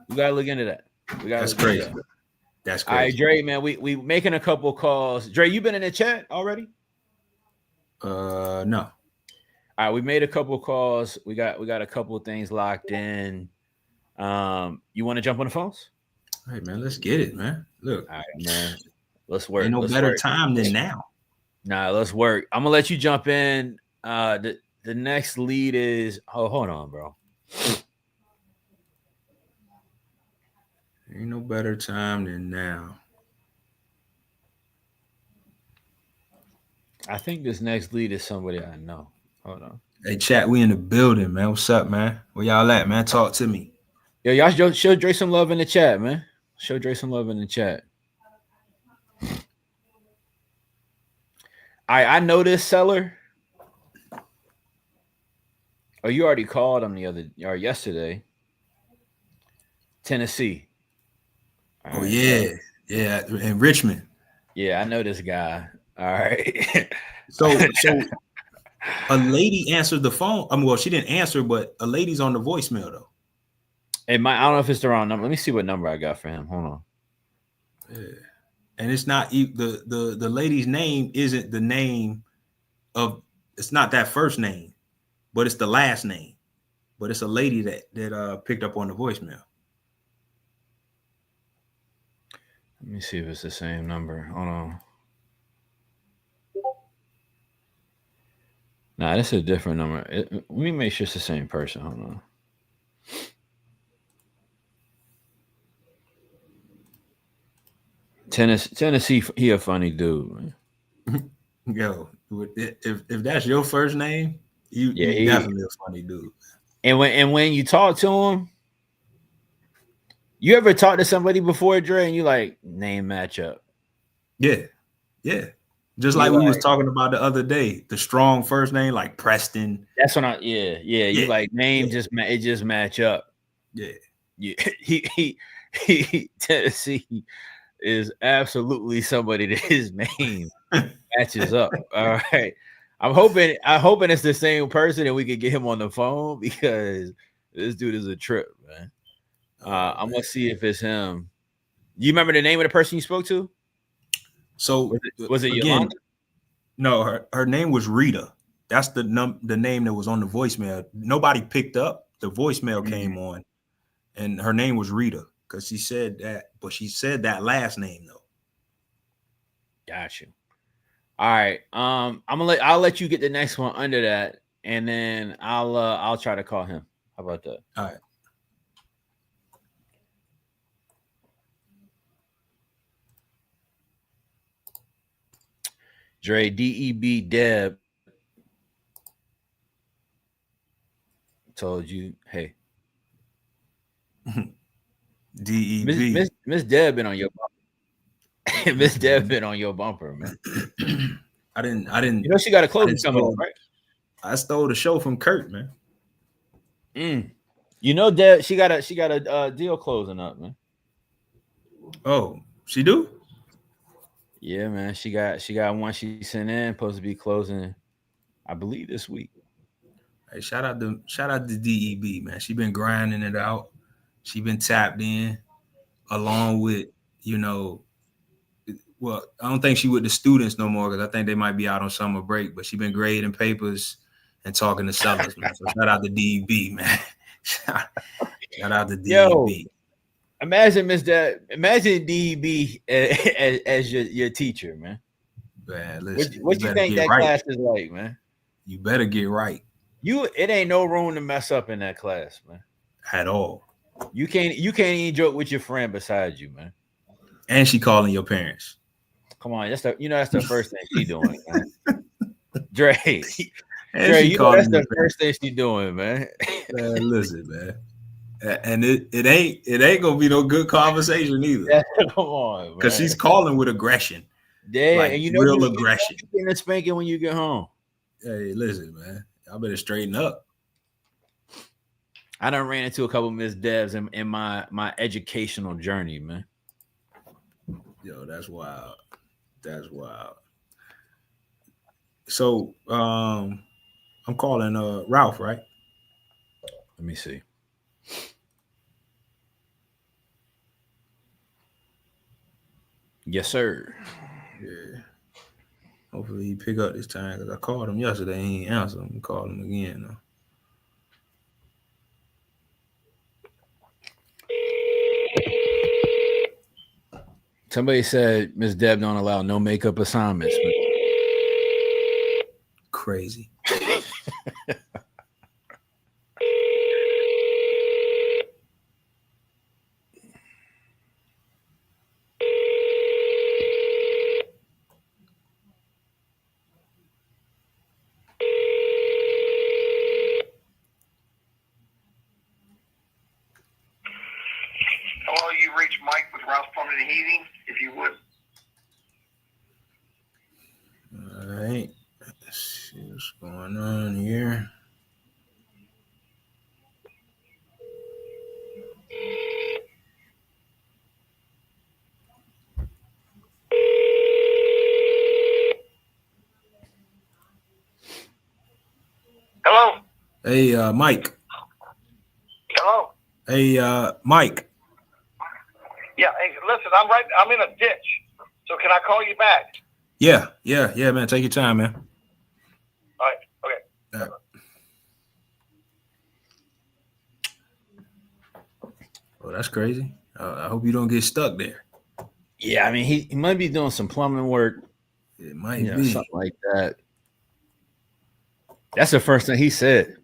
We gotta look into that. That's crazy. That's crazy. All right, Dre, man, we making a couple calls. Dre, you been in the chat already? No. All right, we made a couple of calls. We got a couple of things locked in. You want to jump on the phones? All right, man. Let's get it, man. Look, all right, man. Let's work. Ain't no better time than now. Nah, let's work. I'm gonna let you jump in. The next lead is. Oh, hold on, bro. Ain't no better time than now. I think this next lead is somebody I know. Hold on. Hey, chat, we in the building, man. What's up, man? Where y'all at, man? Talk to me. Yo, y'all show Dre some love in the chat, man. Show Dre some love in the chat. I know this seller. Oh, you already called him yesterday. Tennessee. All right, yeah. Yeah, in Richmond. Yeah, I know this guy. All right. So a lady answered the phone. Well, she didn't answer, but a lady's on the voicemail though. I don't know if it's the wrong number. Let me see what number I got for him. Hold on. Yeah. And it's not the lady's name isn't the name of, it's not that first name, but it's the last name. But it's a lady that picked up on the voicemail. Let me see if it's the same number. Hold on. Nah, this is a different number. Let me make sure it's the same person. Hold on. Tennessee, he a funny dude, man. Yo, if that's your first name, you definitely a funny dude. And when you talk to him, you ever talk to somebody before, Dre, and you like name matchup? Yeah. Just like we was talking about the other day, the strong first name like Preston. That's when you like name it just match up. Yeah. He Tennessee is absolutely somebody that his name matches up. All right. I'm hoping it's the same person and we can get him on the phone because this dude is a trip, man. I'm gonna see if it's him. You remember the name of the person you spoke to? So was it Yolanda? No, her name was Rita. That's the name that was on the voicemail. Nobody picked up. The voicemail came on, and her name was Rita because she said that, but she said that last name though. Got you. All right. I'll let you get the next one under that, and then I'll try to call him. How about that? All right. Dre, DEB Deb told you, hey. DEB. Miss Deb been on your bumper. Miss Deb been on your bumper, man. I didn't. You know she got a I closing didn't coming stole- up, right? I stole the show from Kurt, man. You know, Deb, she got a deal closing up, man. Oh, she do? Yeah, man. She got one she sent in, supposed to be closing, I believe, this week. Hey, shout out to DEB, man. She been grinding it out. She been tapped in, along with, well, I don't think she with the students no more because I think they might be out on summer break. But she been grading papers and talking to sellers, man. So shout out to DEB, man. Shout out to DEB. Yo, imagine imagine DEB as your teacher, man. Man, listen, What you think that class is like, man? You better get right. It ain't no room to mess up in that class, man. At all. You can't even joke with your friend beside you, man. And she calling your parents. Come on, that's the first thing she doing, man. Dre, that's the first thing she doing, man. Man, listen, man. And it ain't gonna be no good conversation either. Yeah, come on, because she's calling with aggression. Yeah, like and real aggression. You're getting a spanking when you get home. Hey, listen, man. I better straighten up. I done ran into a couple of Miss Debs in my educational journey, man. Yo, that's wild. That's wild. So I'm calling Ralph, right? Let me see. Yes, sir. Yeah. Hopefully he pick up this time because I called him yesterday and he ain't answer. I'm gonna call him again though. Somebody said Miss Deb don't allow no makeup assignments. Crazy. Hello, you reached Mike with Ralph Plumbing and Heating, if you would. All right. Let's see what's going on here. Hello? Hey, Mike. Hello? Hey, Mike. Yeah, hey, listen, I'm in a ditch. So can I call you back? Yeah, man. Take your time, man. All right, okay. Oh, that's crazy. I hope you don't get stuck there. Yeah, I mean he might be doing some plumbing work. It might be something like that. That's the first thing he said.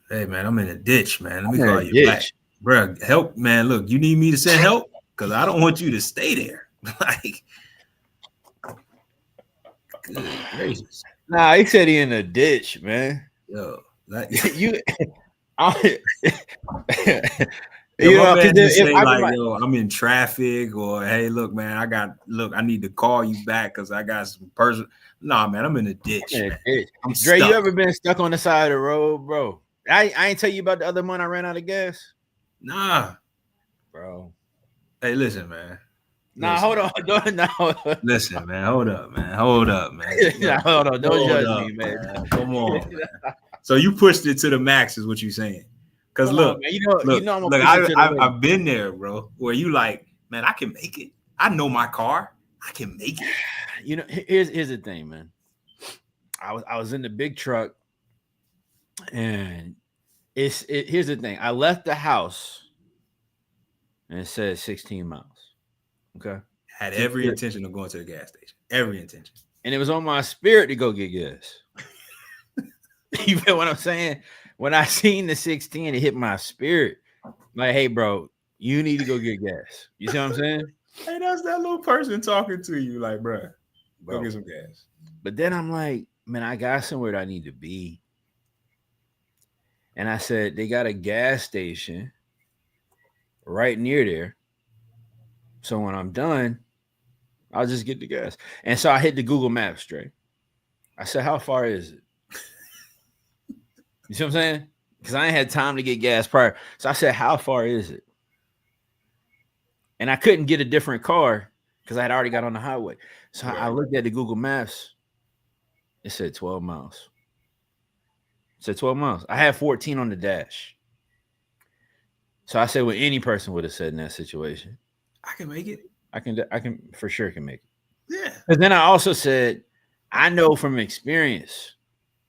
Hey, man, I'm in a ditch, man. Let me call you back. Ditch. Bro, help, man. Look, you need me to send help? Because I don't want you to stay there. Like, good gracious. Nah, he said he in a ditch, man. Yo, that I'm in traffic, or hey, look, man, I need to call you back because I got some person. Nah, man, I'm in a ditch. I'm Dre, stuck. you ever been stuck on the side of the road, bro? I ain't tell you about the other month I ran out of gas. Nah, bro. Hey, listen, man. Nah, hold on. Listen, man. Hold up, man. Hold up, man. Nah, hold on. Don't judge me, man. Come on, man. So you pushed it to the max, is what you're saying? Because look, man, I've been there, bro. Where you like, man, I can make it. I know my car. I can make it. You know, here's the thing, man. I was in the big truck, and here's the thing. I left the house, and it said 16 miles. Okay. Had every intention of going to the gas station. Every intention. And it was on my spirit to go get gas. You feel what I'm saying? When I seen the 16, it hit my spirit. Like, hey, bro, you need to go get gas. You see what I'm saying? Hey, that's that little person talking to you, like, bro, go get some gas. But then I'm like, man, I got somewhere that I need to be. And I said, they got a gas station right near there. So when I'm done, I'll just get the gas. And so I hit the Google Maps, Dre. I said, how far is it? You see what I'm saying? Because I ain't had time to get gas prior. So I said, how far is it? And I couldn't get a different car because I had already got on the highway. So I looked at the Google Maps. It said 12 miles. It said 12 miles. I had 14 on the dash. So I said what any person would have said in that situation. I can make it. I can for sure can make it. Yeah. But then I also said, I know from experience,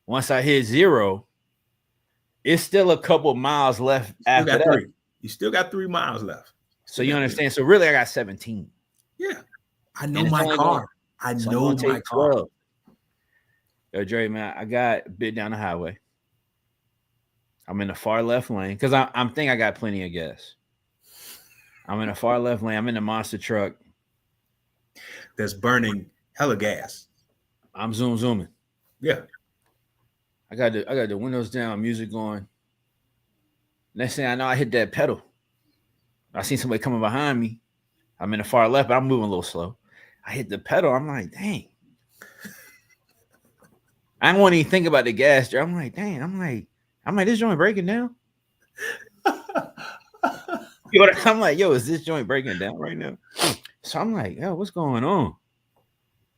once I hit 0, it's still a couple miles left after that. 3. You still got 3 miles left. So you understand? So really, I got 17. Yeah. I know my car. I know my car. 12. Yo, Dre, man, I got bit down the highway. I'm in the far left lane because I'm thinking I got plenty of gas. I'm in the far left lane. I'm in the monster truck that's burning hella gas. I'm zooming. Yeah. I got the windows down, music going. Next thing I know, I hit that pedal. I seen somebody coming behind me. I'm in the far left, but I'm moving a little slow. I hit the pedal. I'm like, dang. I don't want to even think about the gas. I'm like, dang. I'm like, this joint breaking down? I'm like, yo, is this joint breaking down right now? So I'm like, yo, what's going on?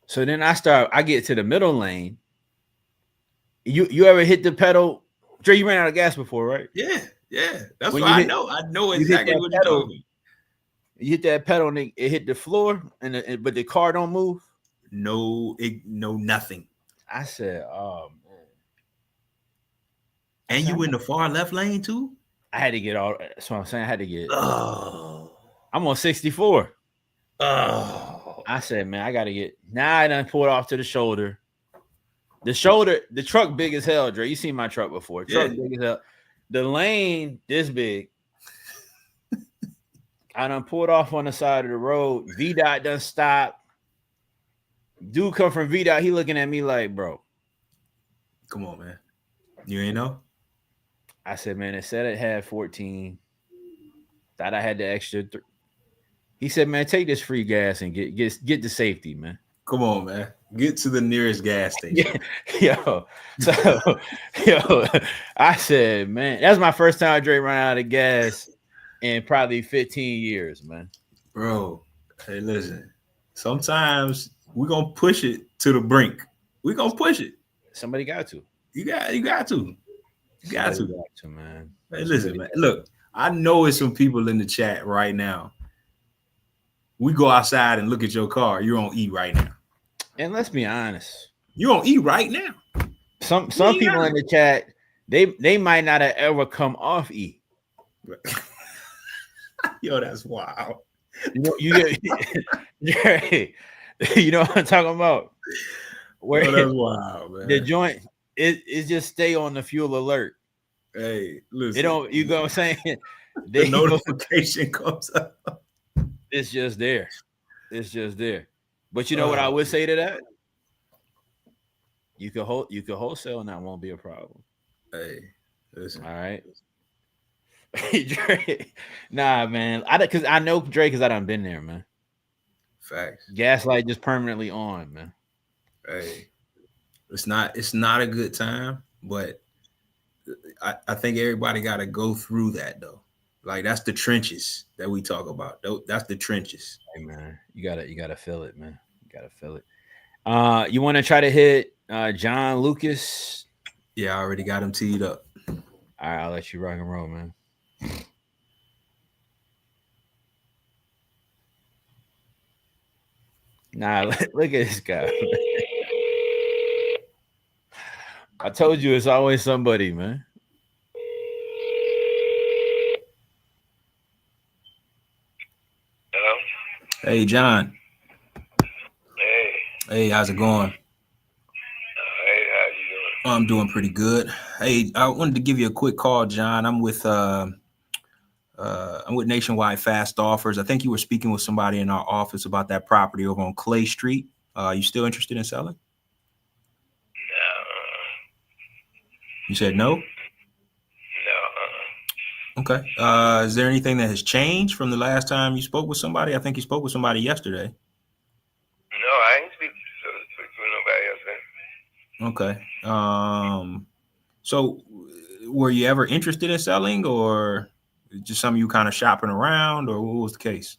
So then I get to the middle lane. You ever hit the pedal? Dre, you ran out of gas before, right? Yeah. That's what I know. I know exactly what you're talking about. You hit that pedal and it hit the floor, but the car don't move. No, nothing. I said, oh man. And you in the far left lane too? I had to get all. That's what I'm saying. I had to get. Oh, I'm on 64. Oh, I said, man, I gotta get. Now I done pulled off to the shoulder. The truck big as hell, Dre. You seen my truck before. Truck big as hell. The lane this big. I done pulled off on the side of the road. VDOT done stopped. Dude come from VDOT. He looking at me like, bro. Come on, man. You ain't know? I said, man, it said it had 14. Thought I had the extra. He said, man, take this free gas and get the safety, man. Come on, man. Get to the nearest gas station. Yo, I said, man, that's my first time Dre run out of gas in probably 15 years, man. Bro, hey, listen. Sometimes we're gonna push it to the brink. We're gonna push it. Somebody got to. You got to. You got to, man. Hey, listen, man. Look, I know it's some people in the chat right now. We go outside and look at your car. You're on E right now. And let's be honest. You're on E right now. Some people in the chat, they might not have ever come off E. Yo, that's wild. You know what I'm talking about? Where that's wild, man. The joint it just stay on the fuel alert. Hey, listen. It don't. You go saying the notification comes up. It's just there. It's just there. But you know what I would say to that? You could wholesale and that won't be a problem. Hey, listen. All right. Dre, nah, man. Because I know Dre because I done been there, man. Facts. Gaslight just permanently on, man. Hey, it's not a good time, but I think everybody got to go through that though. Like that's the trenches that we talk about. That's the trenches. Hey man, you gotta feel it, man. You gotta feel it. You want to try to hit John Lucas? Yeah, I already got him teed up. All right, I'll let you rock and roll, man. Nah, look at this guy. I told you it's always somebody, man. Hello? Hey, John. Hey. Hey, how's it going? Hey, how you doing? I'm doing pretty good. Hey, I wanted to give you a quick call, John. I'm with Nationwide Fast Offers. I think you were speaking with somebody in our office about that property over on Clay Street. You still interested in selling? No. You said no? No. Okay. Is there anything that has changed from the last time you spoke with somebody? I think you spoke with somebody yesterday. No, I ain't speak to nobody else. Okay. So were you ever interested in selling, or just something you kind of shopping around, or what was the case?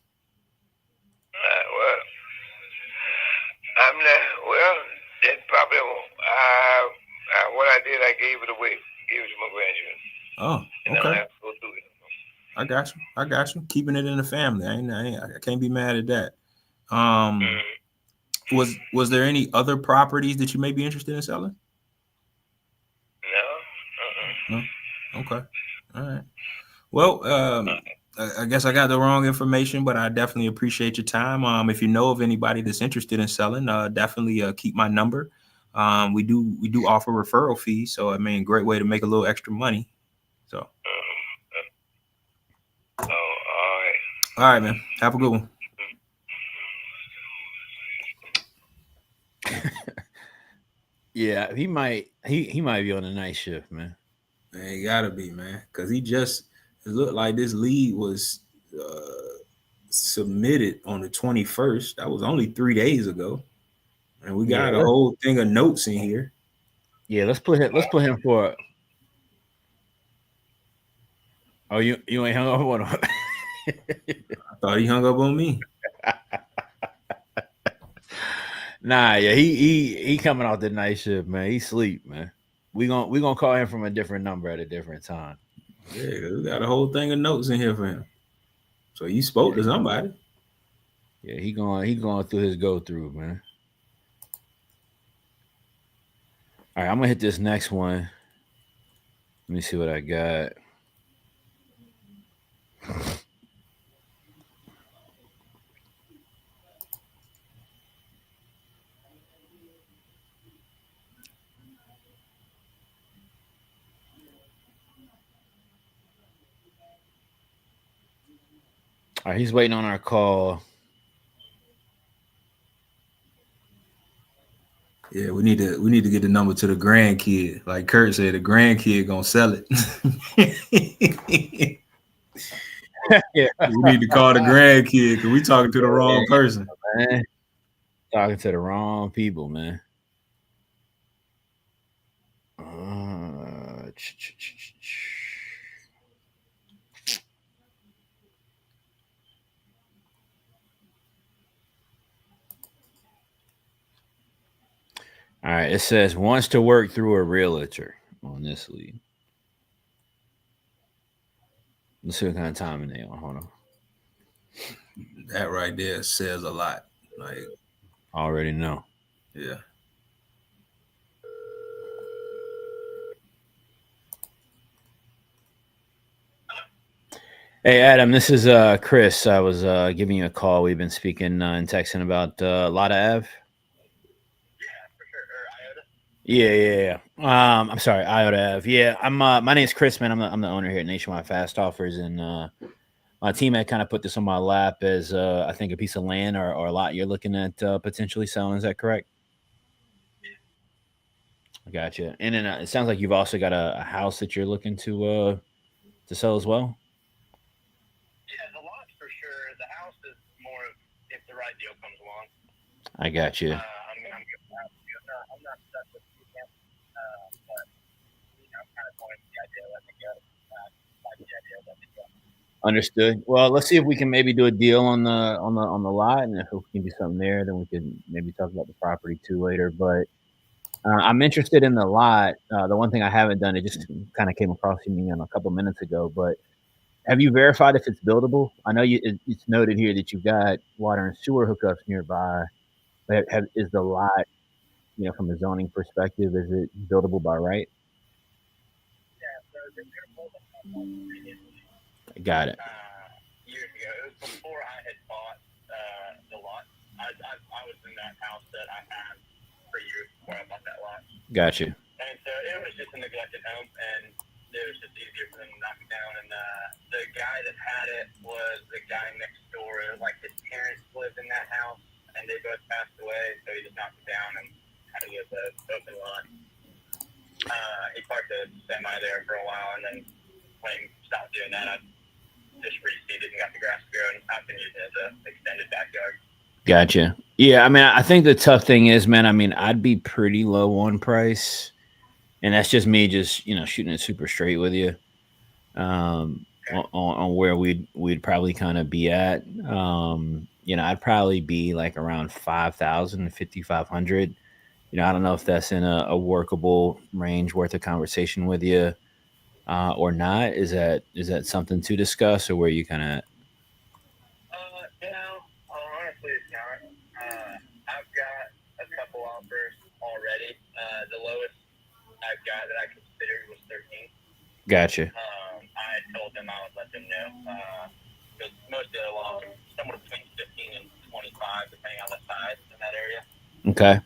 Well, I'm not. Well, that probably. What I did, I gave it away. Gave it to my grandchildren. Oh, And okay. I have to go through it. I got you. Keeping it in the family. I can't be mad at that. Was there any other properties that you may be interested in selling? No. No. Okay. All right. Well, I guess I got the wrong information, but I definitely appreciate your time. If you know of anybody that's interested in selling, definitely keep my number. We do offer referral fees, so I mean, great way to make a little extra money. So. All right. All right, man. Have a good one. Yeah, he might be on a night shift, man. Man, he gotta be, man, because it looked like this lead was submitted on the 21st. That was only 3 days ago, and we got a whole thing of notes in here. Yeah, let's put him for. Oh, you ain't hung up on him. I thought he hung up on me. Nah, yeah, he coming off the night shift, man. He sleep, man. We gonna call him from a different number at a different time. Yeah, we got a whole thing of notes in here for him. So you spoke to somebody. Yeah, he going through his go through, man. All right, I'm gonna hit this next one. Let me see what I got. All right, he's waiting on our call. Yeah, we need to get the number to the grandkid. Like Kurt said, the grandkid gonna sell it. Yeah, we need to call the grandkid because we talking to the wrong person. Man. Talking to the wrong people, man. All right, it says wants to work through a realtor on this lead. Let's see what kind of timing they on. Hold on. That right there says a lot. Like, already know. Yeah. Hey Adam, this is Chris. I was giving you a call. We've been speaking and texting about Lotta Ave. Yeah. I'm sorry, Iota Ave. Yeah, I'm. My name's Chris, man. I'm the owner here at Nationwide Fast Offers, and my team had kind of put this on my lap as I think a piece of land or a lot you're looking at potentially selling. Is that correct? I gotcha. And then it sounds like you've also got a house that you're looking to sell as well. Yeah, the lot for sure. The house is more of if the right deal comes along. I got you. I'm not stuck with you, but I'm kind of going with the idea of letting it go. Like the idea of letting it go. Understood. Well, let's see if we can maybe do a deal on the lot, and if we can do something there, then we can maybe talk about the property too later. But I'm interested in the lot. The one thing I haven't done, it just kind of came across to me a couple minutes ago. But have you verified if it's buildable? I know it's noted here that you've got water and sewer hookups nearby. But is the lot, from a zoning perspective, is it buildable by right? Got it. Years ago, it was before I had bought the lot. I was in that house that I had for years before I bought that lot. Got you. And so it was just a neglected home, and it was just easier for them to knock it down. And the guy that had it was the guy next door. Like his parents lived in that house, and they both passed away, so he just knocked it down and had to get the open lot. He parked a semi there for a while, and then when he stopped doing that, I Gotcha. Yeah, I mean, I think the tough thing is, man, I mean, I'd be pretty low on price, and that's just me just, shooting it super straight with you. On where we'd probably kind of be at. I'd probably be like around 5,000 to 5,500. I don't know if that's in a workable range worth of conversation with you, or not. Is that something to discuss, or where you kind of? Honestly, it's not. I've got a couple offers already. The lowest I've got that I considered was 13. Gotcha. I told them I would let them know. Because most of the laws are somewhere between 15 and 25, depending on the size in that area. Okay,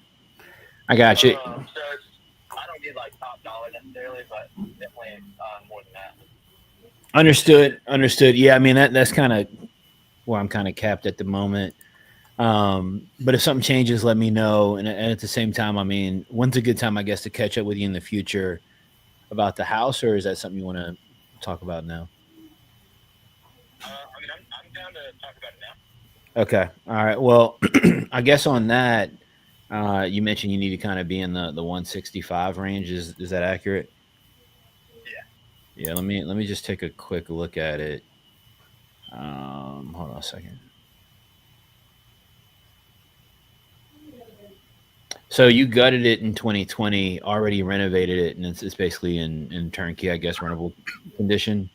I got you. So I don't get like top dollar necessarily, but definitely more than that. Understood. Yeah, I mean that's kind of where I'm kind of capped at the moment. But if something changes, let me know. And at the same time, I mean, when's a good time, I guess, to catch up with you in the future about the house, or is that something you want to talk about now? I mean, I'm down to talk about it now. Okay. All right. Well, I guess on that, you mentioned you need to kind of be in the 165 range. Is that accurate? Yeah. Yeah. Let me just take a quick look at it. Hold on a second. So you gutted it in 2020, already renovated it, and it's basically in turnkey, I guess, rentable condition.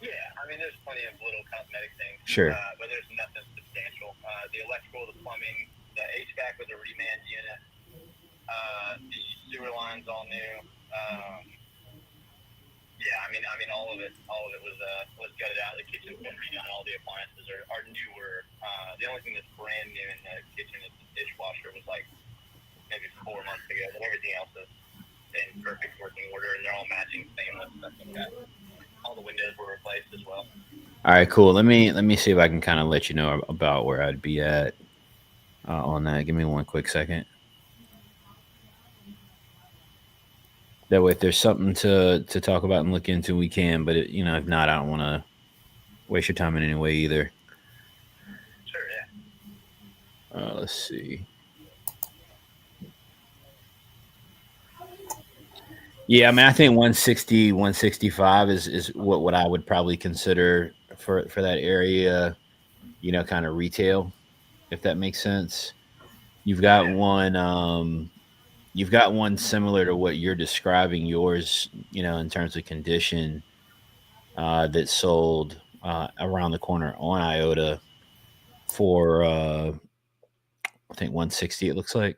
Yeah, I mean, there's plenty of little cosmetic things. Sure. But there's nothing substantial. The electrical, the plumbing, the HVAC was a reman unit. The sewer lines all new. Yeah, I mean, all of it was gutted out. The kitchen's been redone. All the appliances are newer. The only thing that's brand new in the kitchen is the dishwasher. Was like maybe 4 months ago, but everything else is in perfect working order, and they're all matching stainless stuff like that. All the windows were replaced as well. All right, cool. Let me see if I can kind of let you know about where I'd be at on that. Give me one quick second. That way, if there's something to talk about and look into, we can. But if not, I don't want to waste your time in any way either. Sure, yeah. Let's see. Yeah, I mean, I think 160, 165 is what I would probably consider for that area. Kind of retail, if that makes sense. You've got one. You've got one similar to what you're describing. Yours, in terms of condition, that sold around the corner on IOTA for I think 160. It looks like.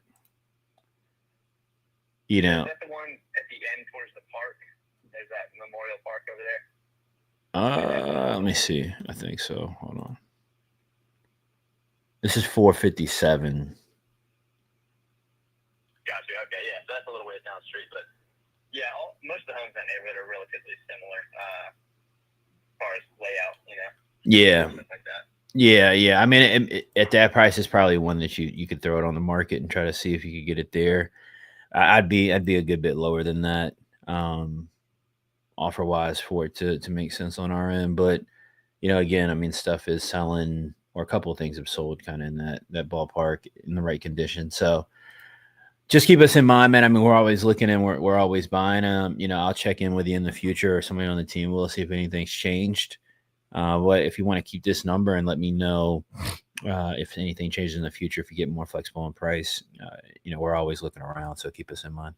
Is that the one at the end towards the park? There's that Memorial Park over there. Let me see. I think so. Hold on. This is 457. Gotcha. Okay, yeah. So that's a little ways down the street, but yeah, most of the homes in that neighborhood are relatively similar as far as layout. Yeah. Stuff like that. Yeah. I mean, at that price, it's probably one that you could throw it on the market and try to see if you could get it there. I'd be a good bit lower than that, offer wise, for it to make sense on our end. But again, I mean, stuff is selling, or a couple of things have sold kind of in that ballpark in the right condition. So just keep us in mind, man. I mean, we're always looking and we're always buying. I'll check in with you in the future, or somebody on the team will, see if anything's changed. But if you want to keep this number and let me know if anything changes in the future, if you get more flexible in price, we're always looking around. So keep us in mind.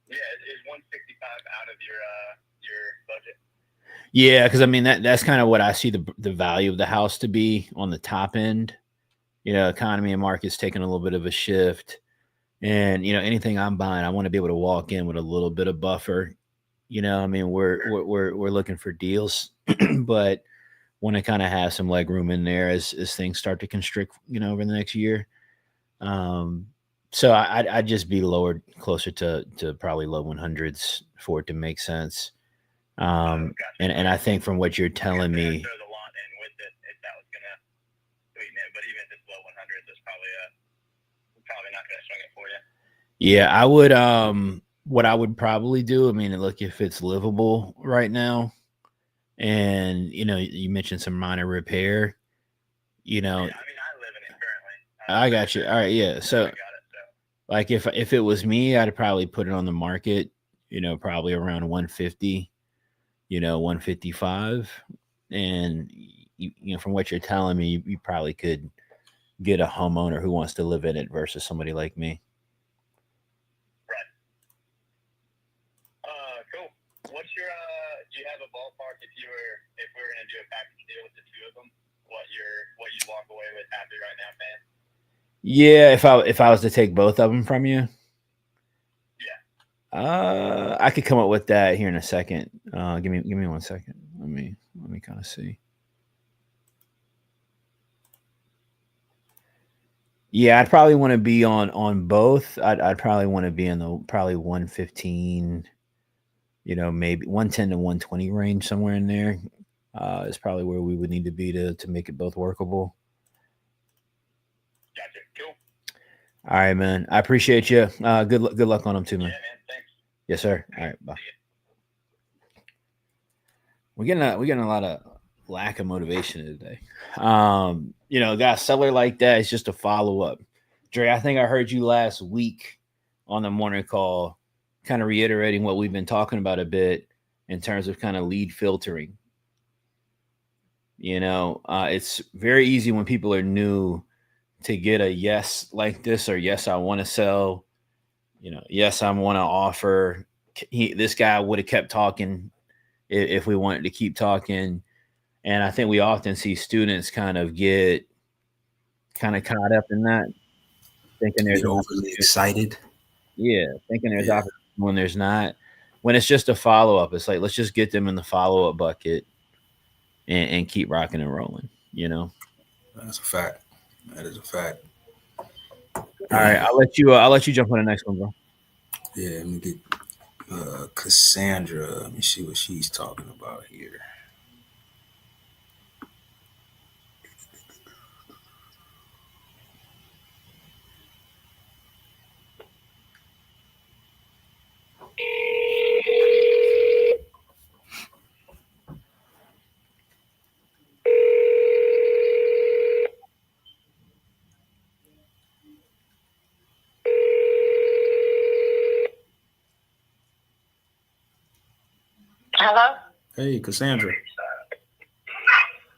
Yeah, is 165 out of your budget? Yeah, because I mean that's kind of what I see the value of the house to be on the top end. Economy and market's taking a little bit of a shift, and anything I'm buying, I want to be able to walk in with a little bit of buffer. I mean we're looking for deals, but want to kind of have some leg room in there as things start to constrict, over the next year. So I'd just be lowered closer to probably low 100s for it to make sense. Gotcha. And I think from what you're telling me, Throw the lot in with it if that was gonna sweeten it, but even if it's low 100s, it's probably not gonna swing it for you. yeah, I would. What I would probably do, I mean, look, if it's livable right now, and you mentioned some minor repair, Yeah, I mean, I I got you. All right, yeah. So I got it. So like if it was me, I'd probably put it on the market, probably around 150, 155. And from what you're telling me, you probably could get a homeowner who wants to live in it versus somebody like me. cool. What's your do you have a ballpark if we were gonna do a package deal with the two of them? What you'd walk away with happy right now, man? Yeah, if I was to take both of them from you, Yeah. I could come up with that here in a second. Give me 1 second. Let me kind of see. Yeah, I'd probably want to be on both. I'd probably want to be in the probably 115, maybe 110 to 120 range, somewhere in there. Is probably where we would need to be to make it both workable. Gotcha. Cool. All right, man. I appreciate you. Good luck on them too, man. Yeah, man. Thanks. Yes, sir. All right, bye. We're getting a lot of lack of motivation today. Got a seller like that. It's just a follow up. Dre, I think I heard you last week on the morning call, kind of reiterating what we've been talking about a bit in terms of kind of lead filtering. It's very easy when people are new to get a yes like this, or yes, I want to sell, yes, I want to offer. This guy would have kept talking if we wanted to keep talking. And I think we often see students kind of get caught up in that, thinking there's overly excited. Yeah, thinking there's opportunity when there's not. When it's just a follow up, it's like, let's just get them in the follow up bucket and keep rocking and rolling. That's a fact. That is a fact. All right, I'll let you jump on the next one, bro. Yeah, let me get Cassandra. Let me see what she's talking about here. Hello? Hey, Cassandra.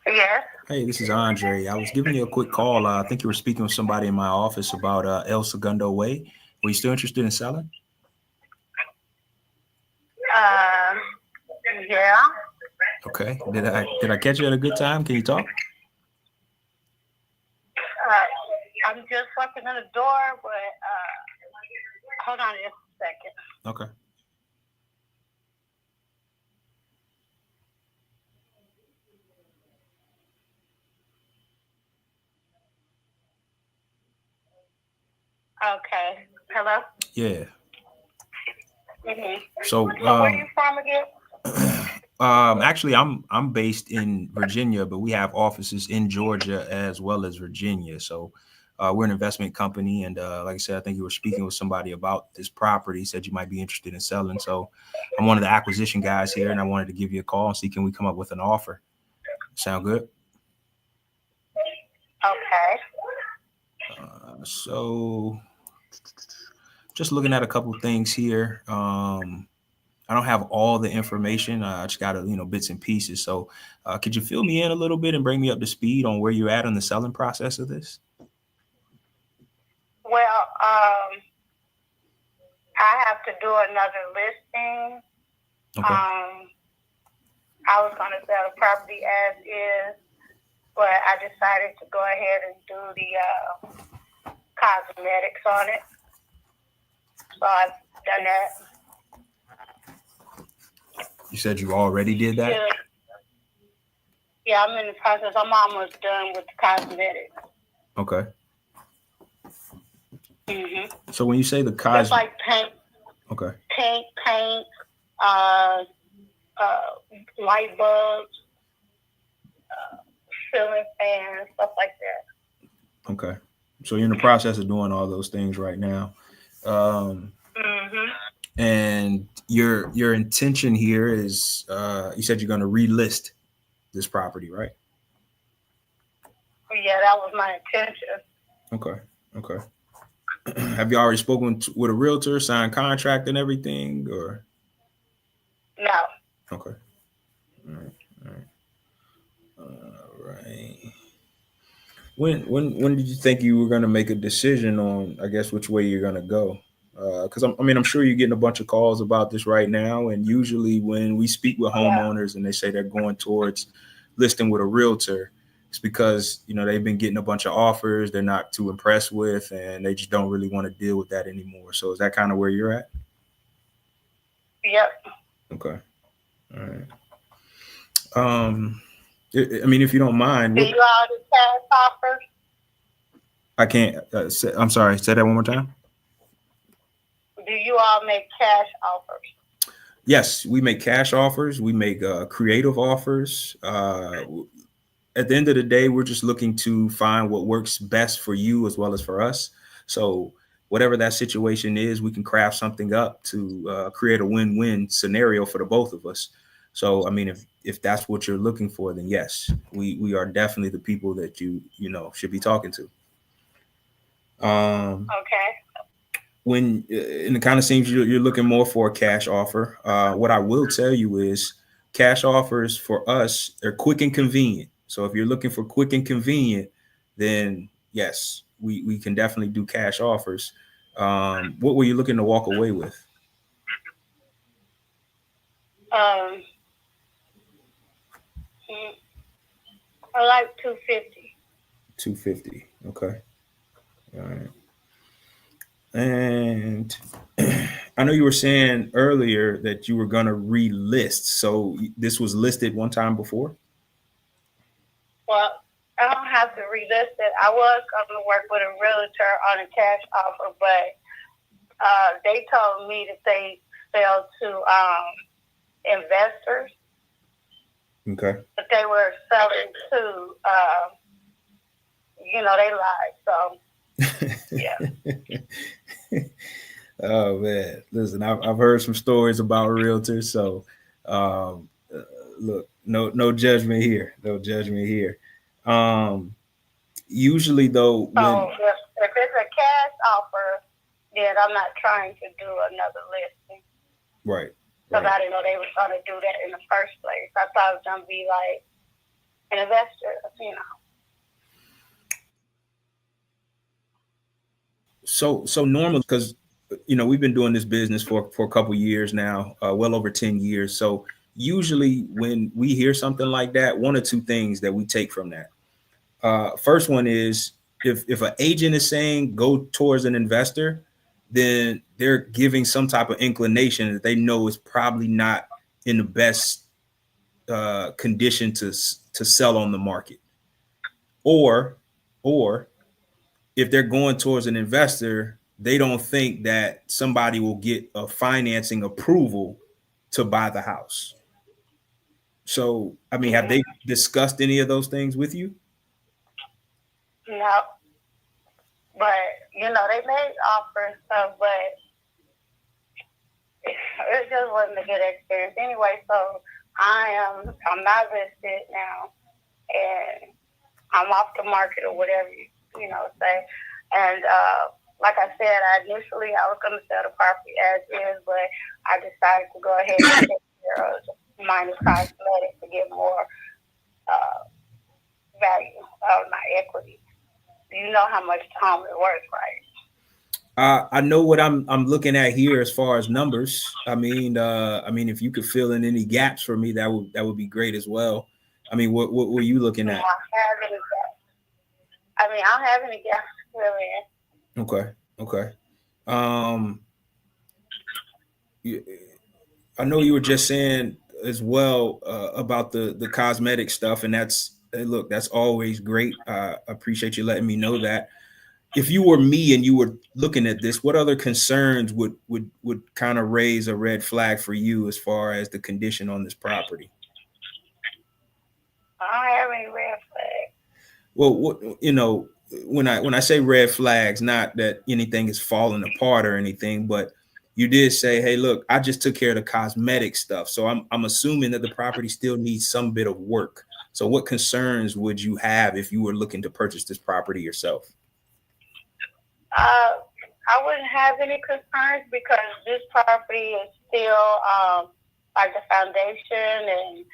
Yes. Hey, this is Andre. I was giving you a quick call. I think you were speaking with somebody in my office about El Segundo Way. Were you still interested in selling? Yeah. Okay. Did I catch you at a good time? Can you talk? I'm just walking in the door, but hold on just a second. Okay. Okay. Hello? Yeah. Mm-hmm. So, Where are you from again? actually, I'm based in Virginia, but we have offices in Georgia as well as Virginia. So, we're an investment company, and like I said, I think you were speaking with somebody about this property. Said you might be interested in selling. So, I'm one of the acquisition guys here, and I wanted to give you a call and see can we come up with an offer. Sound good? Okay. So, just looking at a couple things here. I don't have all the information. I just got bits and pieces. So could you fill me in a little bit and bring me up to speed on where you're at in the selling process of this? Well, I have to do another listing. Okay. I was going to sell the property as is, but I decided to go ahead and do the cosmetics on it. So I've done that. You said you already did that? Yeah, I'm in the process. I'm almost done with the cosmetics. Okay. Mm-hmm. So when you say the Just cosmetics, like paint. okay. Paint, light bulbs, ceiling fans, stuff like that. Okay. So you're in the process of doing all those things right now. And your intention here is, you said you're going to relist this property, right? Yeah, that was my intention. Okay. Okay. Have you already spoken with a realtor, signed contract and everything, or? No. Okay. All right. All right. All right. When did you think you were going to make a decision on, I guess, which way you're going to go? Because I'm sure you're getting a bunch of calls about this right now, and usually when we speak with homeowners and they say they're going towards listing with a realtor, it's because they've been getting a bunch of offers they're not too impressed with, and they just don't really want to deal with that anymore. So is that kind of where you're at? Yep. Okay. All right. I mean, if you don't mind, Do you all do cash offers? I can't. I'm sorry. Say that one more time. Do you all make cash offers? Yes, we make cash offers. We make creative offers. At the end of the day, we're just looking to find what works best for you as well as for us. So whatever that situation is, we can craft something up to create a win-win scenario for the both of us. So, I mean, if that's what you're looking for, then yes, we are definitely the people that you should be talking to. Okay. And it kind of seems you're looking more for a cash offer. What I will tell you is cash offers for us are quick and convenient. So if you're looking for quick and convenient, then yes, we can definitely do cash offers. What were you looking to walk away with? I like 250. 250. Okay. All right. And I know you were saying earlier that you were going to relist. So this was listed one time before? Well, I don't have to relist it. I was going to work with a realtor on a cash offer, but they told me that they sell to investors. Okay. But they were selling to, they lied. So, yeah. Oh man, listen, I've heard some stories about realtors. So, look, no judgment here. No judgment here. Usually though, So if it's a cash offer, then I'm not trying to do another listing. Right. Because I didn't know they were going to do that in the first place. I thought it was going to be like an investor, So normal, because we've been doing this business for a couple years now, well over 10 years. So usually when we hear something like that, one or two things that we take from that. First one is if an agent is saying go towards an investor, then they're giving some type of inclination that they know is probably not in the best condition to sell on the market. Or if they're going towards an investor, they don't think that somebody will get a financing approval to buy the house. So, I mean, have they discussed any of those things with you? No. But, they made offers, but it just wasn't a good experience. Anyway, so I'm not listed now, and I'm off the market or whatever you say. And like I said, I was going to sell the property as is, but I decided to go ahead and take care of minus cosmetics to get more value of my equity. You know how much time it worth, right? I know what I'm looking at here as far as numbers. I mean, if you could fill in any gaps for me, that would be great as well. I mean, what were you looking at? I don't have any gaps to fill in. Okay. I know you were just saying as well about the cosmetic stuff, and that's always great. I appreciate you letting me know that. If you were me and you were looking at this, what other concerns would kind of raise a red flag for you as far as the condition on this property? I don't have any red flags. Well, when I say red flags, not that anything is falling apart or anything, but you did say, hey, look, I just took care of the cosmetic stuff. So I'm assuming that the property still needs some bit of work. So what concerns would you have if you were looking to purchase this property yourself? I wouldn't have any concerns because this property is still like the foundation and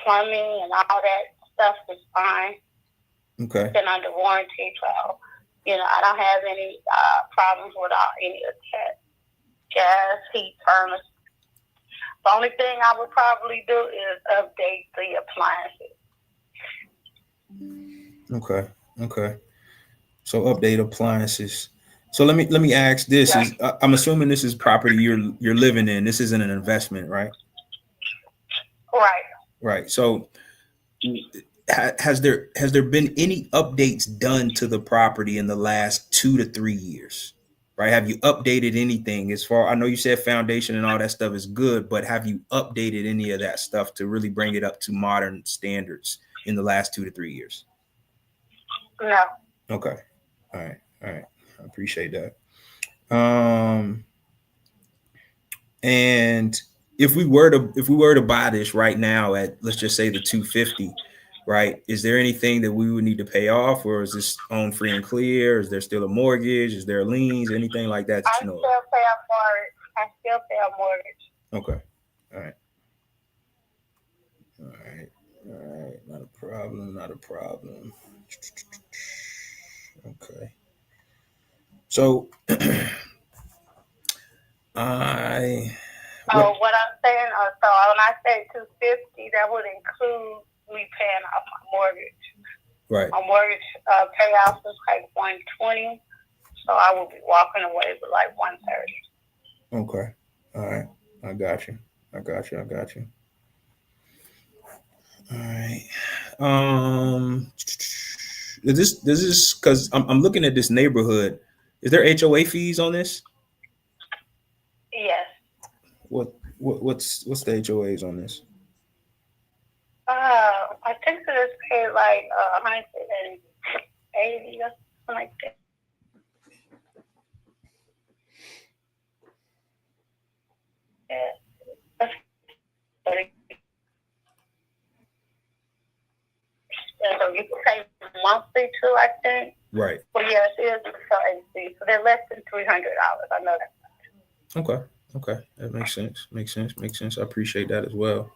plumbing and all that stuff is fine. Okay. It's been under warranty, so I don't have any problems with any of that. Gas, heat, furnace. The only thing I would probably do is update the appliances. Okay. So update appliances. So let me ask this: Yeah. is I'm assuming this is property you're living in. This isn't an investment, right? Right. Right. So has there been any updates done to the property in the last 2 to 3 years? Right? Have you updated anything as far? I know you said foundation and all that stuff is good, but have you updated any of that stuff to really bring it up to modern standards in the last 2 to 3 years? No. Okay. All right. I appreciate that. And if we were to buy this right now at, let's just say, the 250, right? Is there anything that we would need to pay off, or is this owned free and clear? Is there still a mortgage? Is there liens? Anything like that? I still pay a mortgage. Okay. All right. Not a problem. Okay. So What I'm saying, so when I say 250, that would include me paying off my mortgage. right. My mortgage payoff was like 120, so I would be walking away with like 130. Okay. All right. I got you. All right. This is because I'm looking at this neighborhood. Is there HOA fees on this? Yes. What's the HOAs on this? I think that it's paid like 180 or something like that. Yeah. So you can pay monthly too, I think. Right. Well, yes, it is AC, so they're less than $300. I know that. Okay. That makes sense. I appreciate that as well.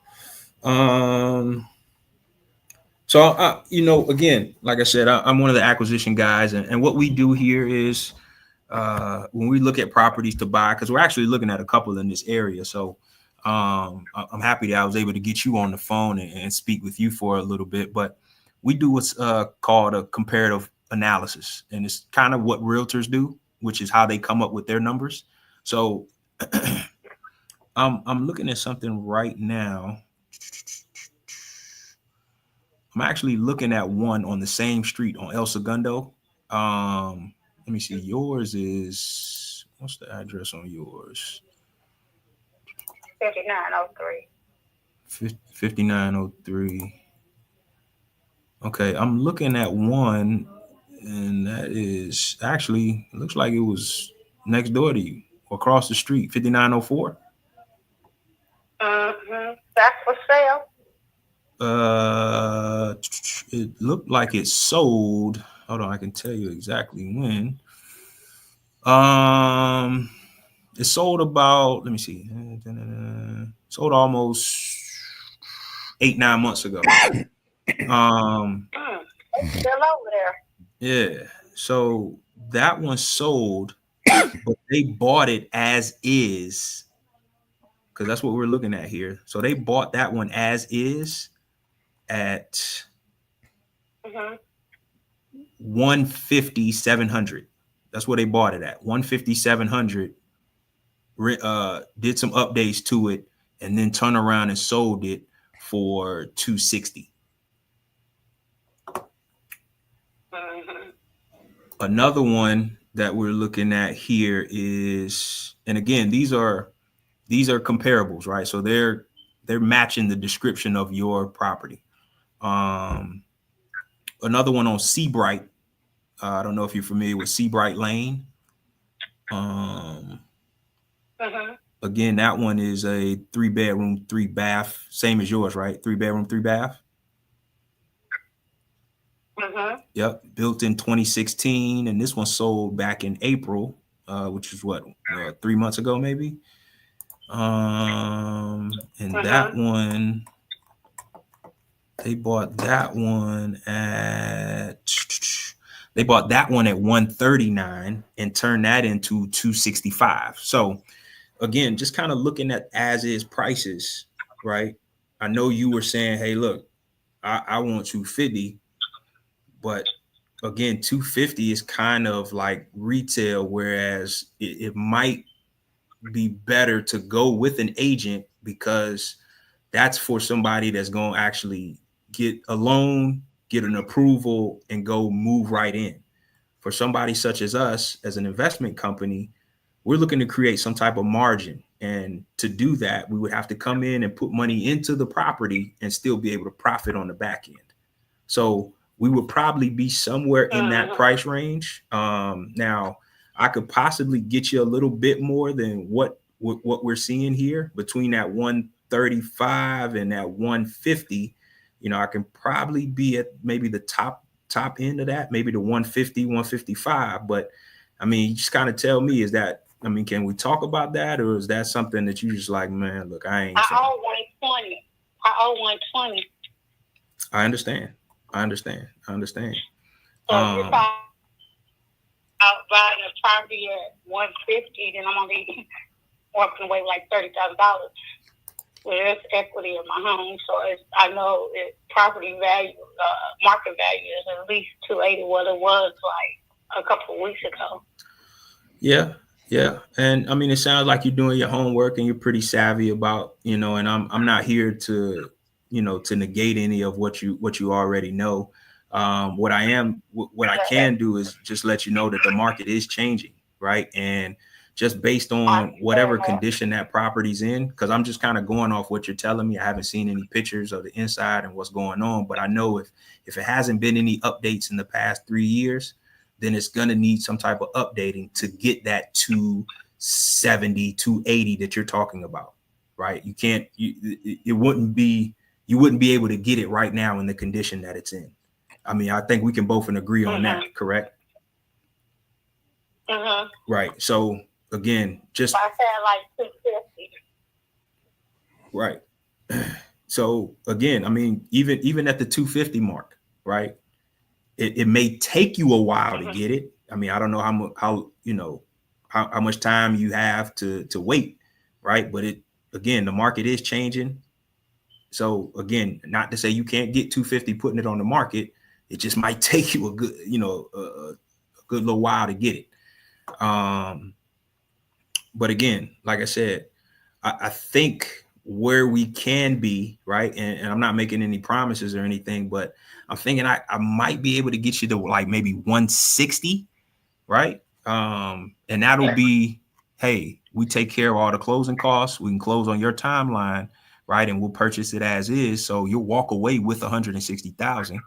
So again, like I said, I'm one of the acquisition guys, and what we do here is when we look at properties to buy, because we're actually looking at a couple in this area. So I'm happy that I was able to get you on the phone and speak with you for a little bit. But we do what's called a comparative analysis, and it's kind of what realtors do, which is how they come up with their numbers. So I'm looking at something right now. I'm actually looking at one on the same street on El Segundo. Let me see. Yours is, what's the address on yours? 5903. 5903. Okay, I'm looking at one, and that is actually, looks like it was next door to you, or across the street, 5904. That's for sale. It looked like it sold. Hold on, I can tell you exactly when. It sold about, let me see, sold almost 8-9 months ago. It's still over there. Yeah. So that one sold, but they bought it as is, because that's what we're looking at here. So they bought that one as is at 150,700. That's what they bought it at, 150,700. Did some updates to it, and then turned around and sold it for 260. Another one that we're looking at here is, and again, these are comparables, right? So they're matching the description of your property. Another one on Seabright. I don't know if you're familiar with Seabright Lane. Again, that one is a 3-bedroom, 3-bath, same as yours, right? 3-bedroom, 3-bath. Mm-hmm. Yep, built in 2016, and this one sold back in April, which is what 3 months ago, maybe. And that one, they bought that one at 139 and turned that into 265. So again, just kind of looking at as is prices, right? I know you were saying, hey, look, I want 250, but again, 250 is kind of like retail, whereas it might be better to go with an agent because that's for somebody that's going to actually get a loan, get an approval, and go move right in. For somebody such as us, as an investment company, we're looking to create some type of margin. And to do that, we would have to come in and put money into the property and still be able to profit on the back end. So we would probably be somewhere in that price range. Now, I could possibly get you a little bit more than what we're seeing here between that 135 and that 150. You know, I can probably be at maybe the top end of that, maybe the 150, 155. But I mean, you just kind of tell me, can we talk about that, or is that something that you just like, man, look, I owe 120. I owe 120. I understand. So if I buying a property at 150, then I'm only walking away like $30,000. Well, there's equity in my home, so I know property value, market value is at least 280, what it was like a couple of weeks ago. Yeah. And I mean, it sounds like you're doing your homework and you're pretty savvy about, and I'm not here to, to negate any of what you already know. What I can do is just let you know that the market is changing, right? And just based on whatever condition that property's in, because I'm just kind of going off what you're telling me. I haven't seen any pictures of the inside and what's going on, but I know if it hasn't been any updates in the past 3 years, then it's going to need some type of updating to get that 270, 280 that you're talking about, right? You wouldn't be able to get it right now in the condition that it's in. I mean, I think we can both agree on that, correct? Right. So again, just I said like 250. Right. So again, I mean, even at the 250 mark, right? It may take you a while to get it. I mean, I don't know how much time you have to wait, right? But the market is changing. So again, not to say you can't get 250 putting it on the market. It just might take you a good, a good little while to get it. But again, like I said, I think where we can be, right, and I'm not making any promises or anything, but I'm thinking I might be able to get you to like maybe 160, right? And that'll be, hey, we take care of all the closing costs. We can close on your timeline, right? And we'll purchase it as is. So you'll walk away with 160,000,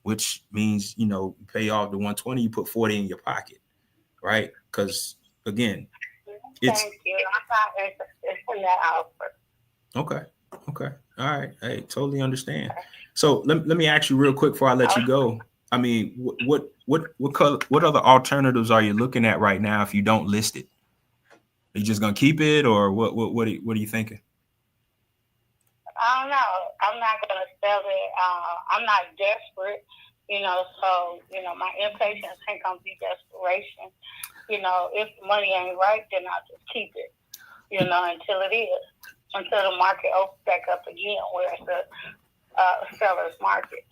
which means, you pay off the 120, you put 40 in your pocket, right? Because again, Thank you. I'm not interested in that offer. Okay. All right. Hey, totally understand. So let me ask you real quick before I let you go. I mean, what other alternatives are you looking at right now if you don't list it? Are you just gonna keep it, or what are you thinking? I don't know. I'm not gonna sell it. I'm not desperate, so my impatience ain't gonna be desperation. If the money ain't right, then I'll just keep it, until it is. Until the market opens back up again, where it's a seller's market.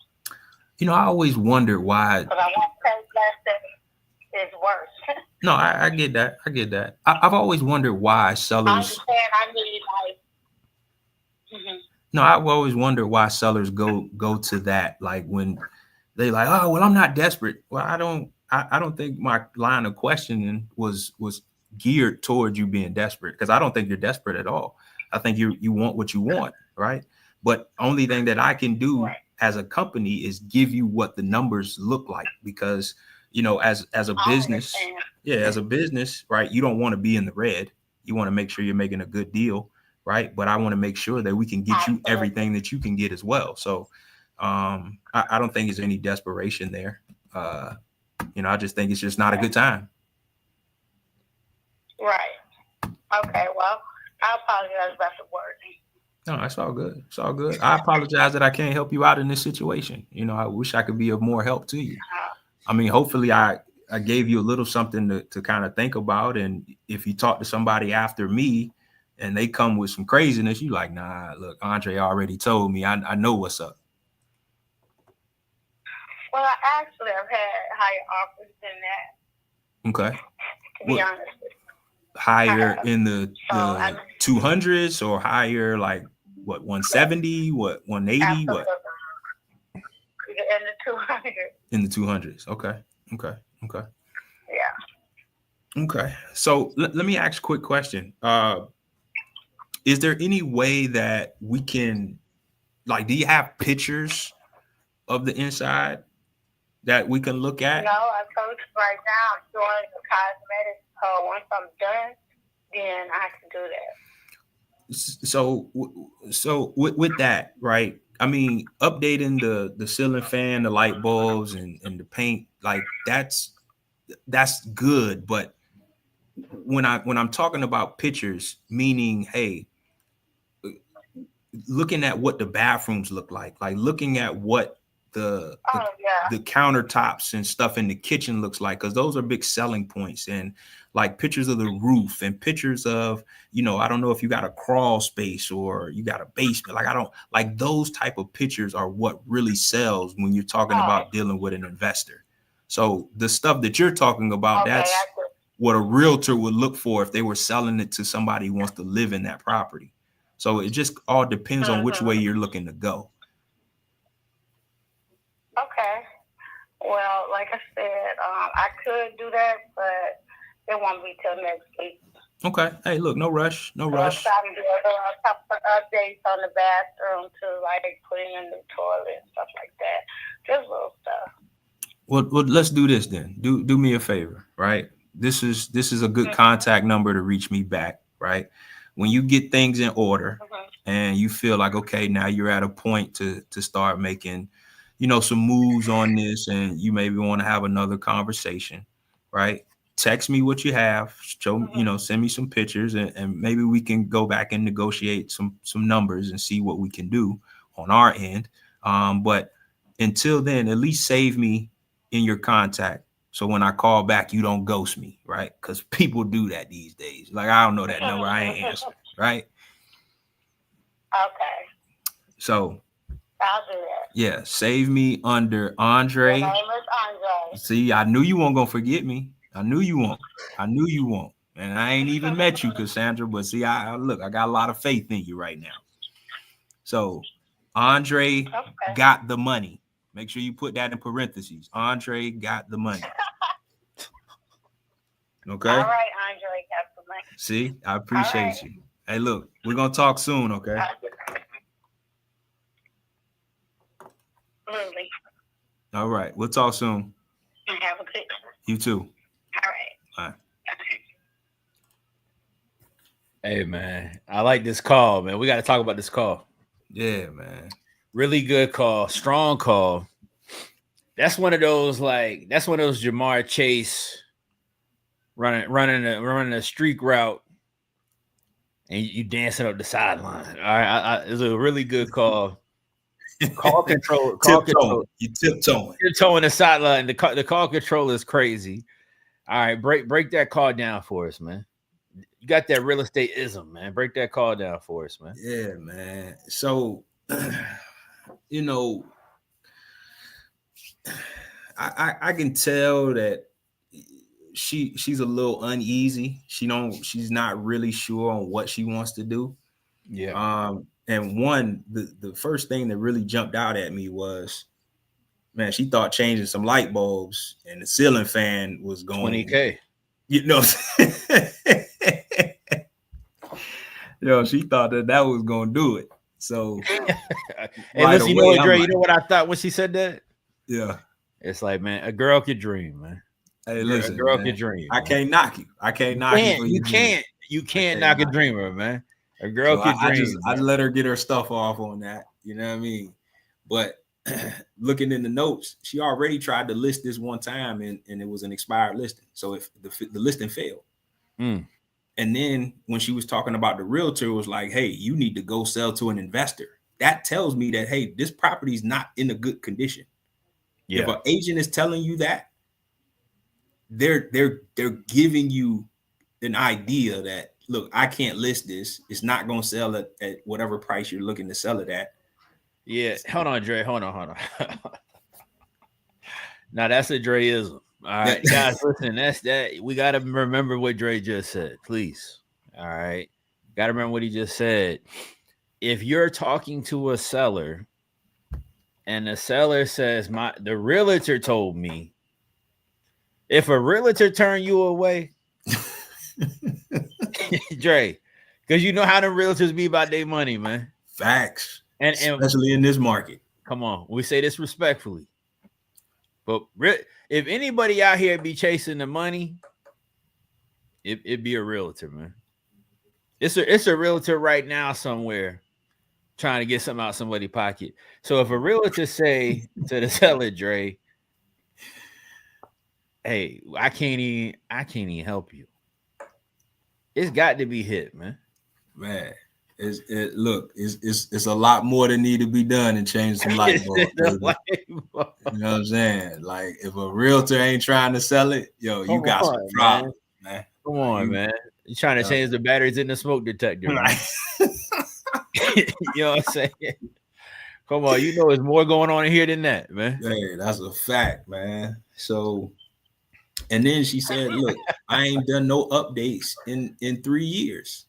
I always wonder why. But I won't say less than it's worse. No, I get that. I've always wondered why sellers. I understand. I need No, I've always wondered why sellers go to that, like when they like, oh, well, I'm not desperate. Well, I don't think my line of questioning was geared towards you being desperate, because I don't think you're desperate at all. I think you want what you want, right? But only thing that I can do as a company is give you what the numbers look like, because as a business, as a business, right? You don't want to be in the red. You want to make sure you're making a good deal, right? But I want to make sure that we can get you everything that you can get as well. So I don't think there's any desperation there. I just think it's just not a good time. Right. Okay, well, I apologize about the word. No, that's all good. It's all good. I apologize that I can't help you out in this situation. I wish I could be of more help to you. I mean, hopefully I gave you a little something to kind of think about. And if you talk to somebody after me and they come with some craziness, you like, nah, look, Andre already told me. I know what's up. Well, I actually have had higher offers than that. Okay. To be honest with you. Higher in the 200s or higher, like what, 170, what, 180, Absolutely. what? In the 200s. In the 200s. Okay. Yeah. Okay. So let me ask a quick question. Is there any way that we can, like, do you have pictures of the inside that we can look at? No, I told you right now, I'm doing the cosmetics. Once I'm done, then I can do that. So with that, right? I mean, updating the ceiling fan, the light bulbs, and the paint, like that's good. But when I'm talking about pictures, meaning, hey, looking at what the bathrooms look like looking at what the countertops and stuff in the kitchen looks like, because those are big selling points, and like pictures of the roof and pictures of, I don't know if you got a crawl space or you got a basement. Like, I don't like those type of pictures are what really sells when you're talking about dealing with an investor. So the stuff that you're talking about, that's what a realtor would look for if they were selling it to somebody who wants to live in that property. So it just all depends on which way you're looking to go. Okay. Well, like I said, I could do that, but it won't be till next week. Okay. Hey, look, no rush. I'm trying to do a couple of updates on the bathroom to, like, putting in the toilet and stuff like that. Just little stuff. Well, let's do this then. Do me a favor, right? This is a good contact number to reach me back, right? When you get things in order and you feel like, okay, now you're at a point to start making, some moves on this, and you maybe want to have another conversation, right? Text me what you have, show, send me some pictures, and maybe we can go back and negotiate some numbers and see what we can do on our end. But until then, at least save me in your contact. So when I call back, you don't ghost me, right? Because people do that these days. Like, I don't know that number, I ain't answering, right? Okay. So I'll do that. Yeah, save me under Andre. My name is Andre. See, I knew you weren't gonna forget me. I knew you won't. And I ain't even met you, Cassandra. But see, I got a lot of faith in you right now. So Andre got the money. Make sure you put that in parentheses. Andre got the money. Okay. All right, Andre got the money. See, I appreciate you. Hey, look, we're gonna talk soon, okay? Absolutely. All right, we'll talk soon. Have a good one. You too. All right. Bye. Hey, man, I like this call, man. We got to talk about this call. Yeah, man. Really good call. Strong call. That's one of those Jamar Chase running a streak route, and you dancing up the sideline. All right, it's a really good call. Call control. You tiptoeing. Tiptoeing the sideline. The call control is crazy. All right, break that call down for us, man. You got that real estate ism, man. Break that call down for us, man. Yeah, man. So, I can tell that she's a little uneasy. She's not really sure on what she wants to do. Yeah. And the first thing that really jumped out at me was, man, she thought changing some light bulbs and the ceiling fan was going $20K. She thought that was going to do it. So, hey, listen, you know what I thought when she said that? Yeah. It's like, man, a girl could dream, man. Hey, listen, a girl could dream. I can't knock you. You can't knock a dreamer, man. A girl could dream. I let her get her stuff off on that. You know what I mean? But looking in the notes, she already tried to list this one time and it was an expired listing. So if the listing failed. Mm. And then when she was talking about the realtor, it was like, hey, you need to go sell to an investor. That tells me that, hey, this property is not in a good condition. Yeah. If an agent is telling you that, they're giving you an idea that, look, I can't list this. It's not going to sell at whatever price you're looking to sell it at. Yeah. Hold on, Dre. Hold on. Now that's a Dreism. All right, guys, listen, that's that. We got to remember what Dre just said, please. All right. Got to remember what he just said. If you're talking to a seller and the seller says, the realtor told me, if a realtor turn you away, Dre, because you know how the realtors be about their money, man. Facts. And especially in this market. Come on, we say this respectfully. But if anybody out here be chasing the money, it'd be a realtor, man. It's a realtor right now somewhere trying to get something out somebody's pocket. So if a realtor say to the seller, Dre, hey, I can't even help you. It's got to be hit, man. Man, it's a lot more that need to be done and change some light bulbs. You know what I'm saying? Like, if a realtor ain't trying to sell it, yo, you got some problems, man. Come on, man. You're trying to change the batteries in the smoke detector, man. You know what I'm saying? Come on, you know there's more going on in here than that, man. Hey, that's a fact, man. So, and then she said, look, I ain't done no updates in 3 years.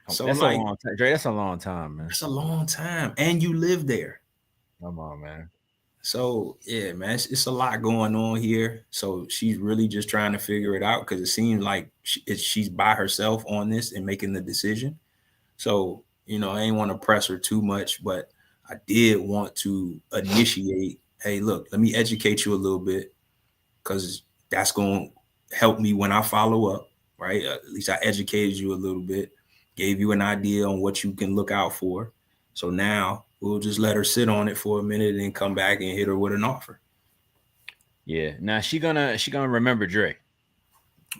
So that's like, a long time, Dre. That's a long time, man. That's a long time, and you live there. Come on, man. So yeah, man, it's a lot going on here. So she's really just trying to figure it out because it seems like she's by herself on this and making the decision. So I ain't want to press her too much, but I did want to initiate. Hey, look, let me educate you a little bit because that's going to help me when I follow up, right? At least I educated you a little bit. Gave you an idea on what you can look out for. So now we'll just let her sit on it for a minute and come back and hit her with an offer. Yeah. Now she gonna remember Dre.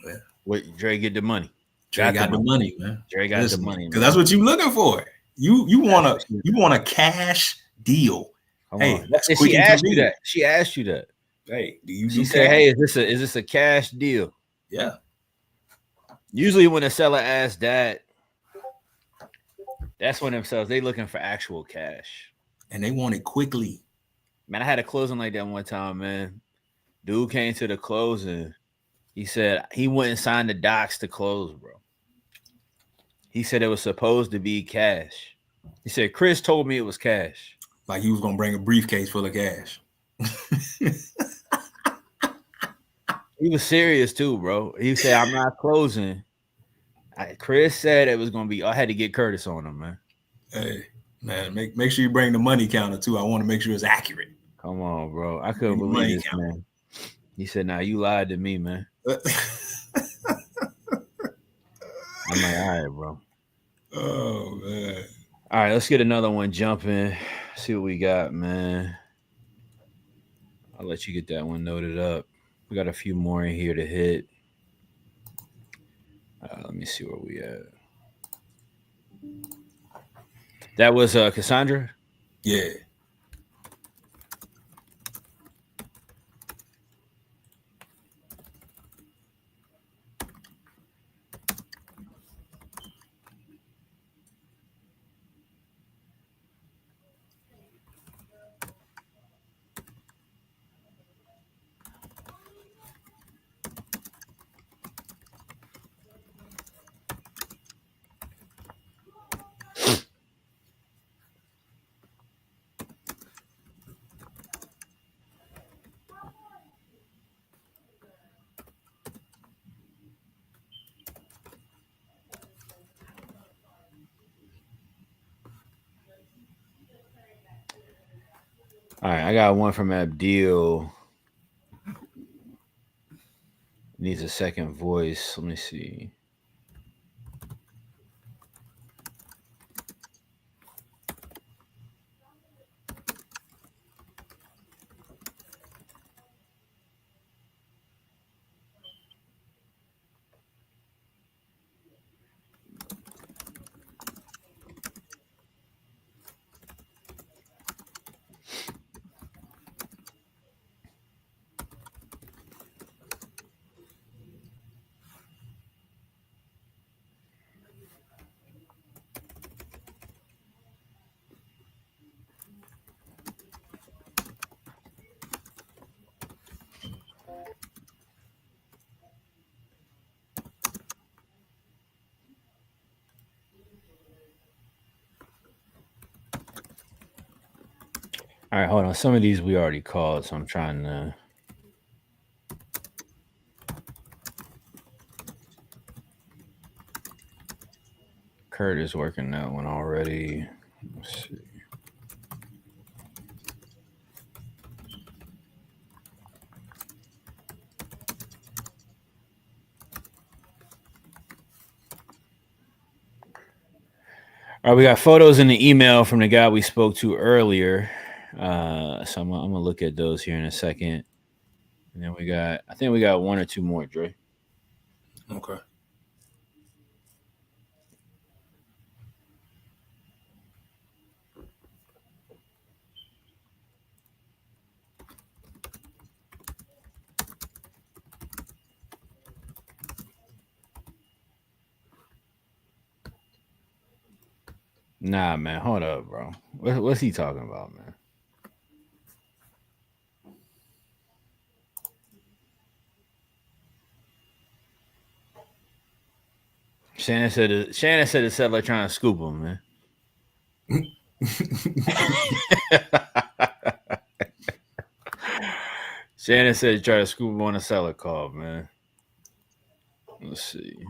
Yeah. What Dre get the money. Dre got the money, man. Dre got the money. Because that's what you're looking for. You want a cash deal. Hey, she asked you that. She asked you that. Hey, she said, hey, is this a cash deal? Yeah. Usually when a seller asks that, that's when they looking for actual cash. And they want it quickly. Man, I had a closing like that one time, man. Dude came to the closing. He said he went and signed the docs to close, bro. He said it was supposed to be cash. He said, Chris told me it was cash. Like he was going to bring a briefcase full of cash. He was serious too, bro. He said, I'm not closing. Chris said it was going to be, I had to get Curtis on him, man. Hey, man, make sure you bring the money counter too. I want to make sure it's accurate. Come on, bro. I couldn't believe this, man. He said, nah, you lied to me, man. I'm like, all right, bro. Oh, man. All right, let's get another one jumping. See what we got, man. I'll let you get that one noted up. We got a few more in here to hit. Let me see where we at. That was Cassandra? Yeah. All right, I got one from Abdil. Needs a second voice. Let me see. All right, hold on. Some of these we already called, so I'm trying to. Kurt is working that one already. Let's see. All right, we got photos in the email from the guy we spoke to earlier. So I'm gonna look at those here in a second. And then I think we got one or two more, Dre. Okay. Nah, man, hold up, bro. What's he talking about, man? Shannon said the settler trying to scoop him, man. Shannon said try to scoop him on a seller call, man. Let's see.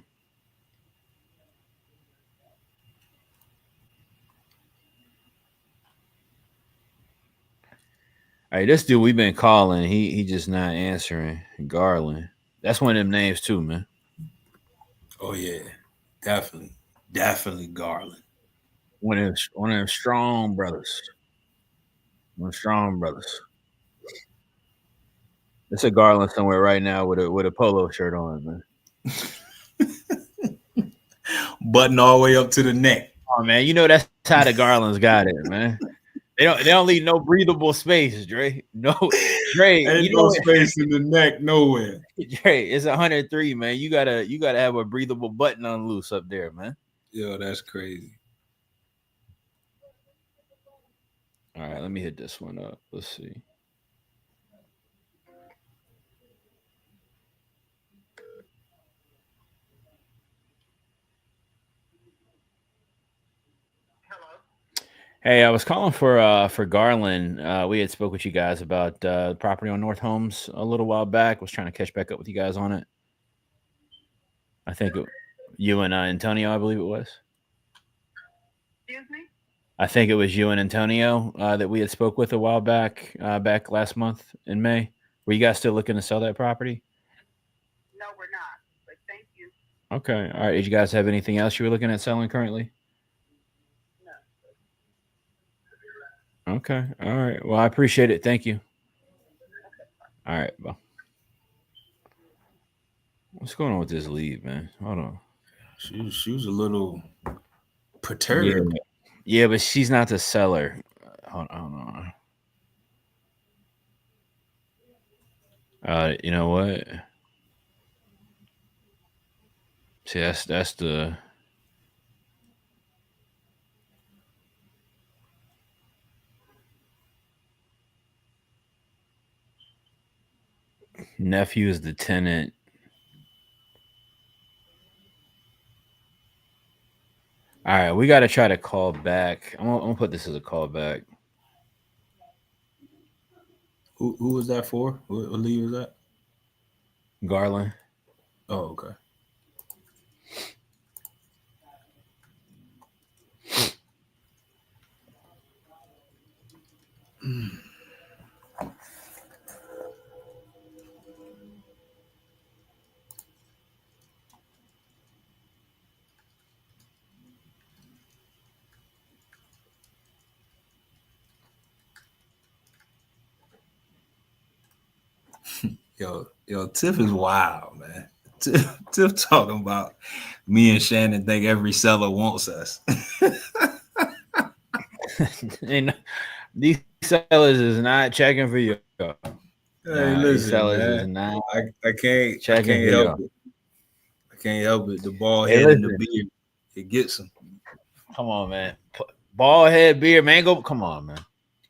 All right, this dude we've been calling, he just not answering. Garland. That's one of them names too, man. Oh yeah, definitely Garland. One of them strong brothers. One of them strong brothers. It's a Garland somewhere right now with a polo shirt on, man. Button all the way up to the neck. Oh man, you know that's how the Garlands got it, man. They don't leave no breathable space, Dre. No, Dre. Ain't You no know, space in the neck nowhere. Dre, it's 103, man. You gotta have a breathable button on loose up there, man. Yo, that's crazy. All right, let me hit this one up. Let's see. Hey, I was calling for Garland. We had spoke with you guys about the property on North Holmes a little while back. Was trying to catch back up with you guys on it. I think you and Antonio, I believe it was. Excuse me? I think it was you and Antonio that we had spoke with a while back, back last month in May. Were you guys still looking to sell that property? No, we're not. But thank you. Okay. All right. Did you guys have anything else you were looking at selling currently? No. Okay. All right. Well, I appreciate it. Thank you. All right. Well, what's going on with this lead, man? Hold on. She was a little perturbed. Yeah, but she's not the seller. Hold on. You know what? See, that's the nephew is the tenant. All right, we got to try to call back. I'm gonna put this as a call back. Who was that for? What league was that? Garland. Oh, okay. Yo, Tiff is wild, man. Tiff talking about me and Shannon think every seller wants us. And these sellers is not checking for you. Hey, listen, sellers man. is not I can't checking help it. I can't help it. The ball Hey, head and the listen. beard, it gets him. Come on, man. Ball head, beard, mango. Come on, man.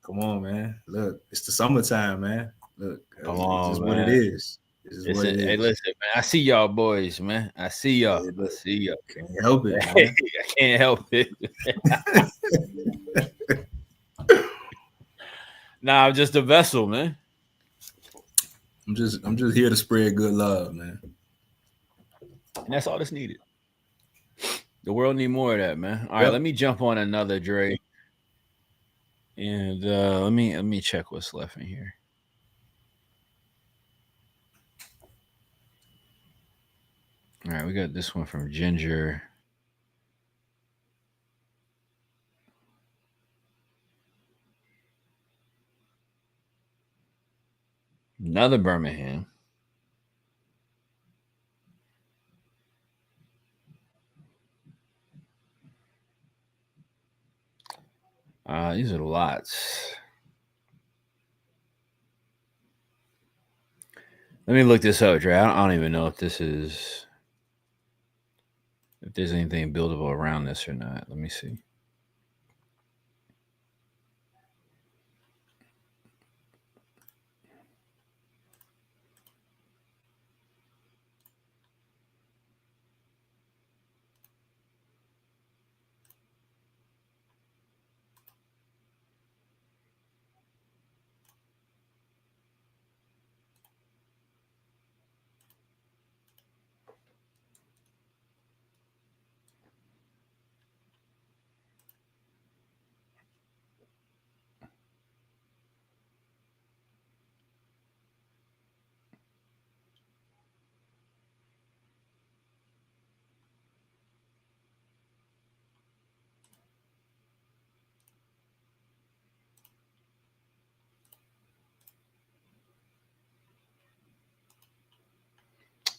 Come on, man. Look, it's the summertime, man. Look, Come it's on, just man. what it is. This is what it is. Hey, listen, man. I see y'all boys, man. I see y'all. Hey, I see y'all. Can't help it, Hey, man. I can't help it. Nah, I'm just a vessel, man. I'm just here to spread good love, man. And that's all that's needed. The world need more of that, man. All right, Yep. let me jump on another Dre. And let me check what's left in here. All right, we got this one from Ginger. Another Birmingham. These are the lots. Let me look this up, Dre. I don't even know if this is if there's anything buildable around this or not. Let me see.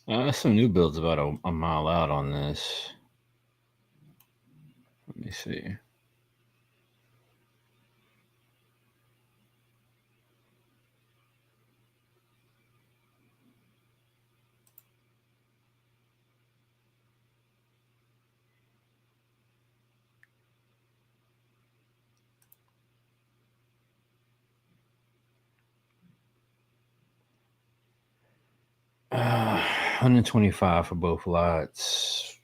There's some new builds about a mile out on this. Let me see. Uh, 125 for both lots.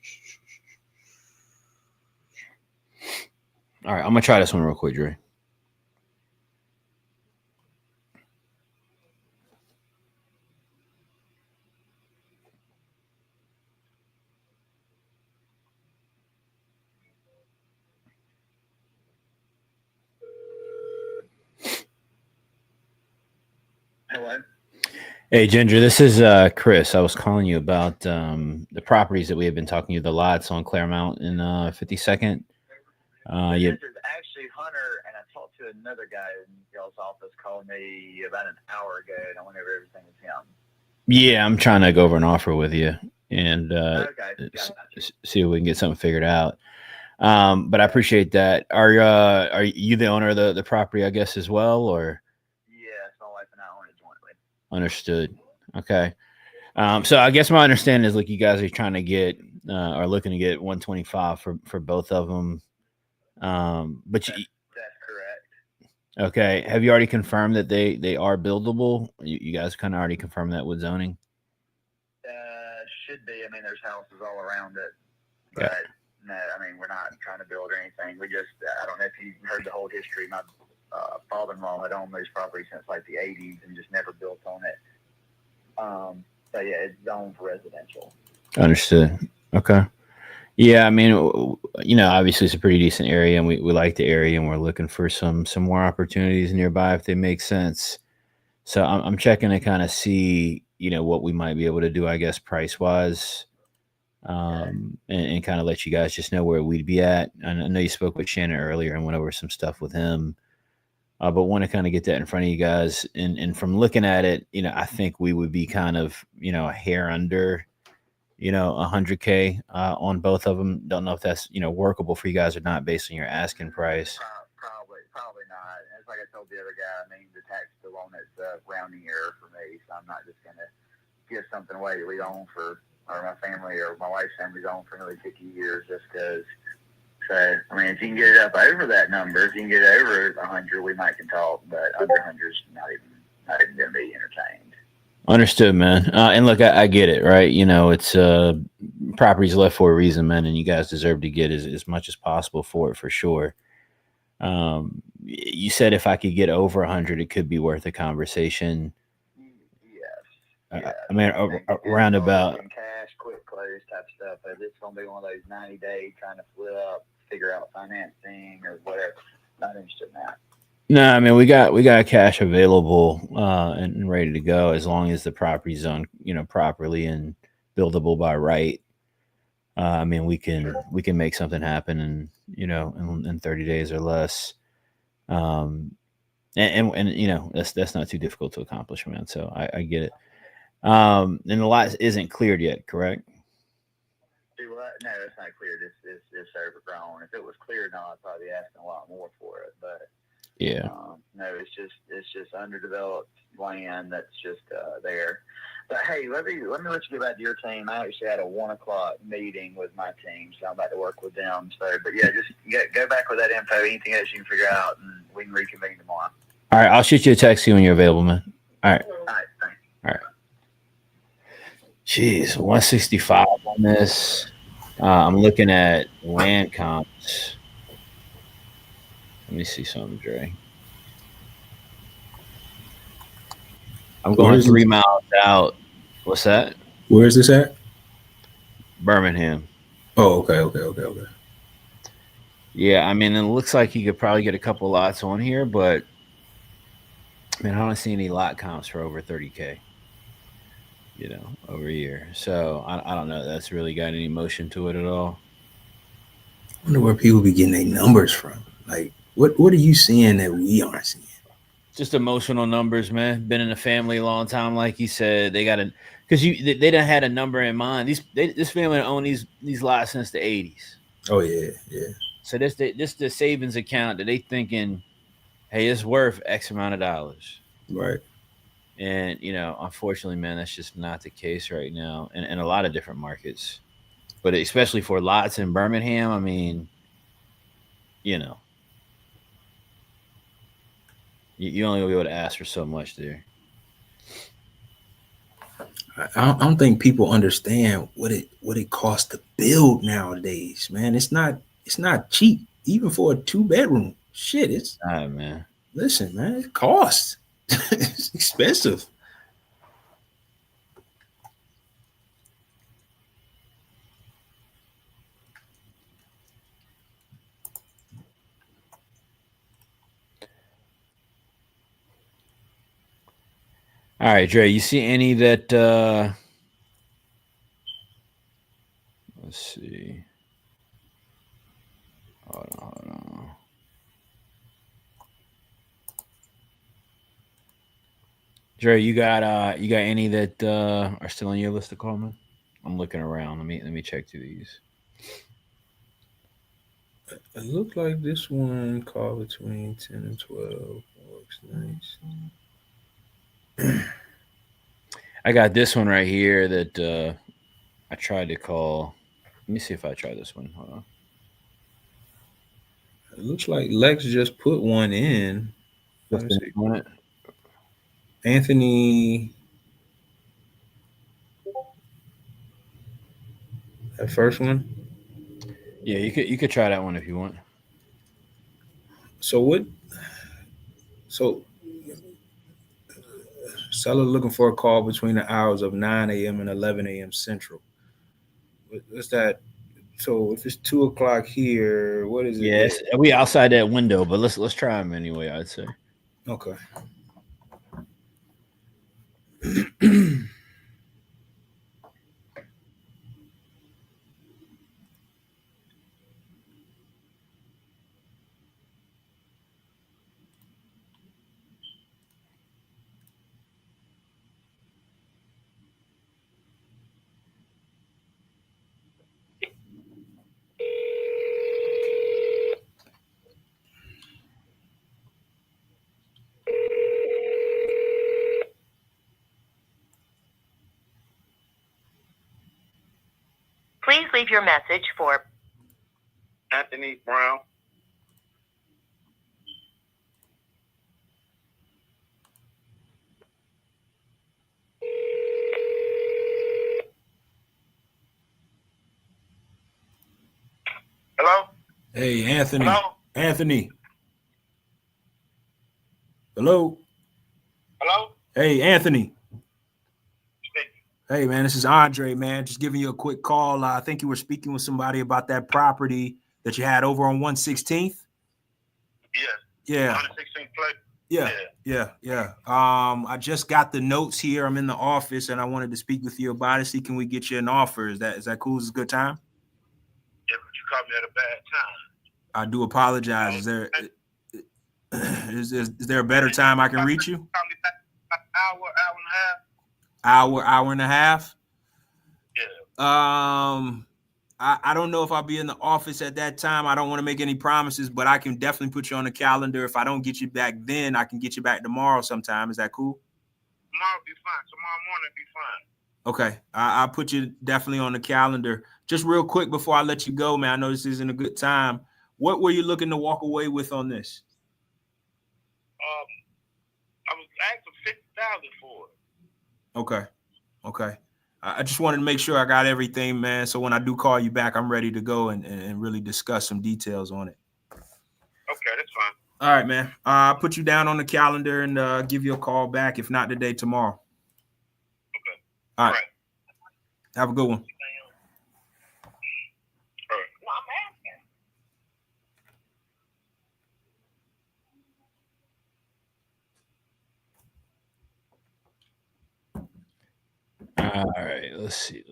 All right, I'm gonna try this one real quick, Dre. Hello. Hey, Ginger, this is Chris. I was calling you about the properties that we have been talking to you, the lots on Claremont and 52nd. This is actually Hunter, and I talked to another guy in y'all's office called me about an hour ago, and I went over everything with him. Yeah, I'm trying to go over an offer with you and Okay, got you. see if we can get something figured out. But I appreciate that. Are you the owner of the property, I guess, as well, or? Yes, my wife and I own it jointly. Understood. Okay. So I guess my understanding is like you guys are trying to get are looking to get 125 for both of them. But you, That's correct. okay, have you already confirmed that they are buildable? You guys kind of already confirmed that with zoning. Should be. I mean, there's houses all around it, but Okay. no, I mean, we're not trying to build or anything. We just, I don't know if you heard the whole history. My father-in-law had owned those properties since like the 80s and just never built on it. So yeah, it's zoned for residential. Understood. Okay. Yeah, I mean, obviously it's a pretty decent area, and we like the area, and we're looking for some more opportunities nearby if they make sense. So I'm checking to kind of see, what we might be able to do, I guess, price wise, and kind of let you guys just know where we'd be at. And I know you spoke with Shannon earlier and went over some stuff with him, but want to kind of get that in front of you guys. And from looking at it, I think we would be kind of, a hair under, 100K on both of them. Don't know if that's, workable for you guys or not based on your asking price. Probably not. It's like I told the other guy. I mean, the tax bill on it's a rounding error for me, so I'm not just gonna give something away that we own for, or my family or my wife's family's owned for nearly 50 years, just because. So, I mean, if you can get it up over that number, if you can get it over 100, we might can talk, but under 100 is not even going to be entertained. Understood, man. And look, I get it, right? It's properties left for a reason, man, and you guys deserve to get as much as possible for it, for sure. You said if I could get over 100, it could be worth a conversation. Yes. I mean, around about. Cash, quick close type stuff. If it's going to be one of those 90-day trying to flip, figure out financing or whatever, not interested in that. No, I mean we got cash available and ready to go as long as the property's on properly and buildable by right. I mean we can make something happen in 30 days or less. And that's not too difficult to accomplish, man. So I get it. And the lot isn't cleared yet, correct? Do what? No, it's not cleared. It's overgrown. If it was cleared, no, I'd probably be asking a lot more for it. But yeah, no, it's just underdeveloped land that's just there. But hey, let me let you get back to your team. I actually had a 1:00 meeting with my team, so I'm about to work with them. So, but yeah, just go back with that info. Anything else you can figure out, and we can reconvene tomorrow. All right, I'll shoot you a text when you're available, man. All right. All right, thanks. All right. Jeez, 165 on this. I'm looking at land comps. Let me see something, Dre. I'm going 3 miles out. What's that? Where is this at? Birmingham. Oh, okay. Yeah, I mean, it looks like you could probably get a couple lots on here, but I mean, I don't see any lot comps for over 30K. Over a year. So I don't know. That's really got any motion to it at all. I wonder where people be getting their numbers from. Like, what are you seeing that we aren't seeing? Just emotional numbers, man. Been in the family a long time, like you said. They got because they done had a number in mind. This family owned these lots since the 80s. Oh yeah. So this the savings account that they thinking, hey, it's worth X amount of dollars. Right. And unfortunately, man, that's just not the case right now, in a lot of different markets, but especially for lots in Birmingham. I mean, you only will be able to ask for so much there. I don't think people understand what it costs to build nowadays, man. It's not cheap, even for a 2-bedroom. Shit, it's all right, man. Listen, man, it costs. It's expensive. All right, Dre, you see any that let's see. Hold on. Dre, you got any that are still on your list to call, man? I'm looking around. Let me check through these. It looked like this one called between 10 and 12. Looks nice. I got this one right here that I tried to call. Let me see if I try this one. Hold on. It looks like Lex just put one in. Let me see. Anthony, that first one. Yeah, you could try that one if you want. So seller looking for a call between the hours of 9 a.m. and 11 a.m. Central. What's that? So if it's 2:00 here, what is it? Yes, we outside that window, but let's try them anyway. I'd say. Okay. Please leave your message for Anthony Brown. Hello? Hey, Anthony. Hello? Anthony. Hello. Hello? Hey, Anthony. Hey, man, this is Andre, man. Just giving you a quick call. I think you were speaking with somebody about that property that you had over on 116th. Yeah. Yeah. 116th place. Yeah. I just got the notes here. I'm in the office and I wanted to speak with you about it. See, can we get you an offer? Is that cool? Is it a good time? Yeah, but you caught me at a bad time. I do apologize. Is there a better time I can reach you? Call me back an hour and a half. Hour and a half? Yeah. I don't know if I'll be in the office at that time. I don't want to make any promises, but I can definitely put you on the calendar. If I don't get you back then, I can get you back tomorrow sometime. Is that cool? Tomorrow be fine. Tomorrow morning be fine. Okay. I'll put you definitely on the calendar. Just real quick before I let you go, man, I know this isn't a good time. What were you looking to walk away with on this? I was asking $50,000 for it. Okay. I just wanted to make sure I got everything, man. So when I do call you back, I'm ready to go and really discuss some details on it. Okay, that's fine. All right, man. I'll put you down on the calendar and give you a call back. If not today, tomorrow. Okay. All right. Have a good one. All right, let's see.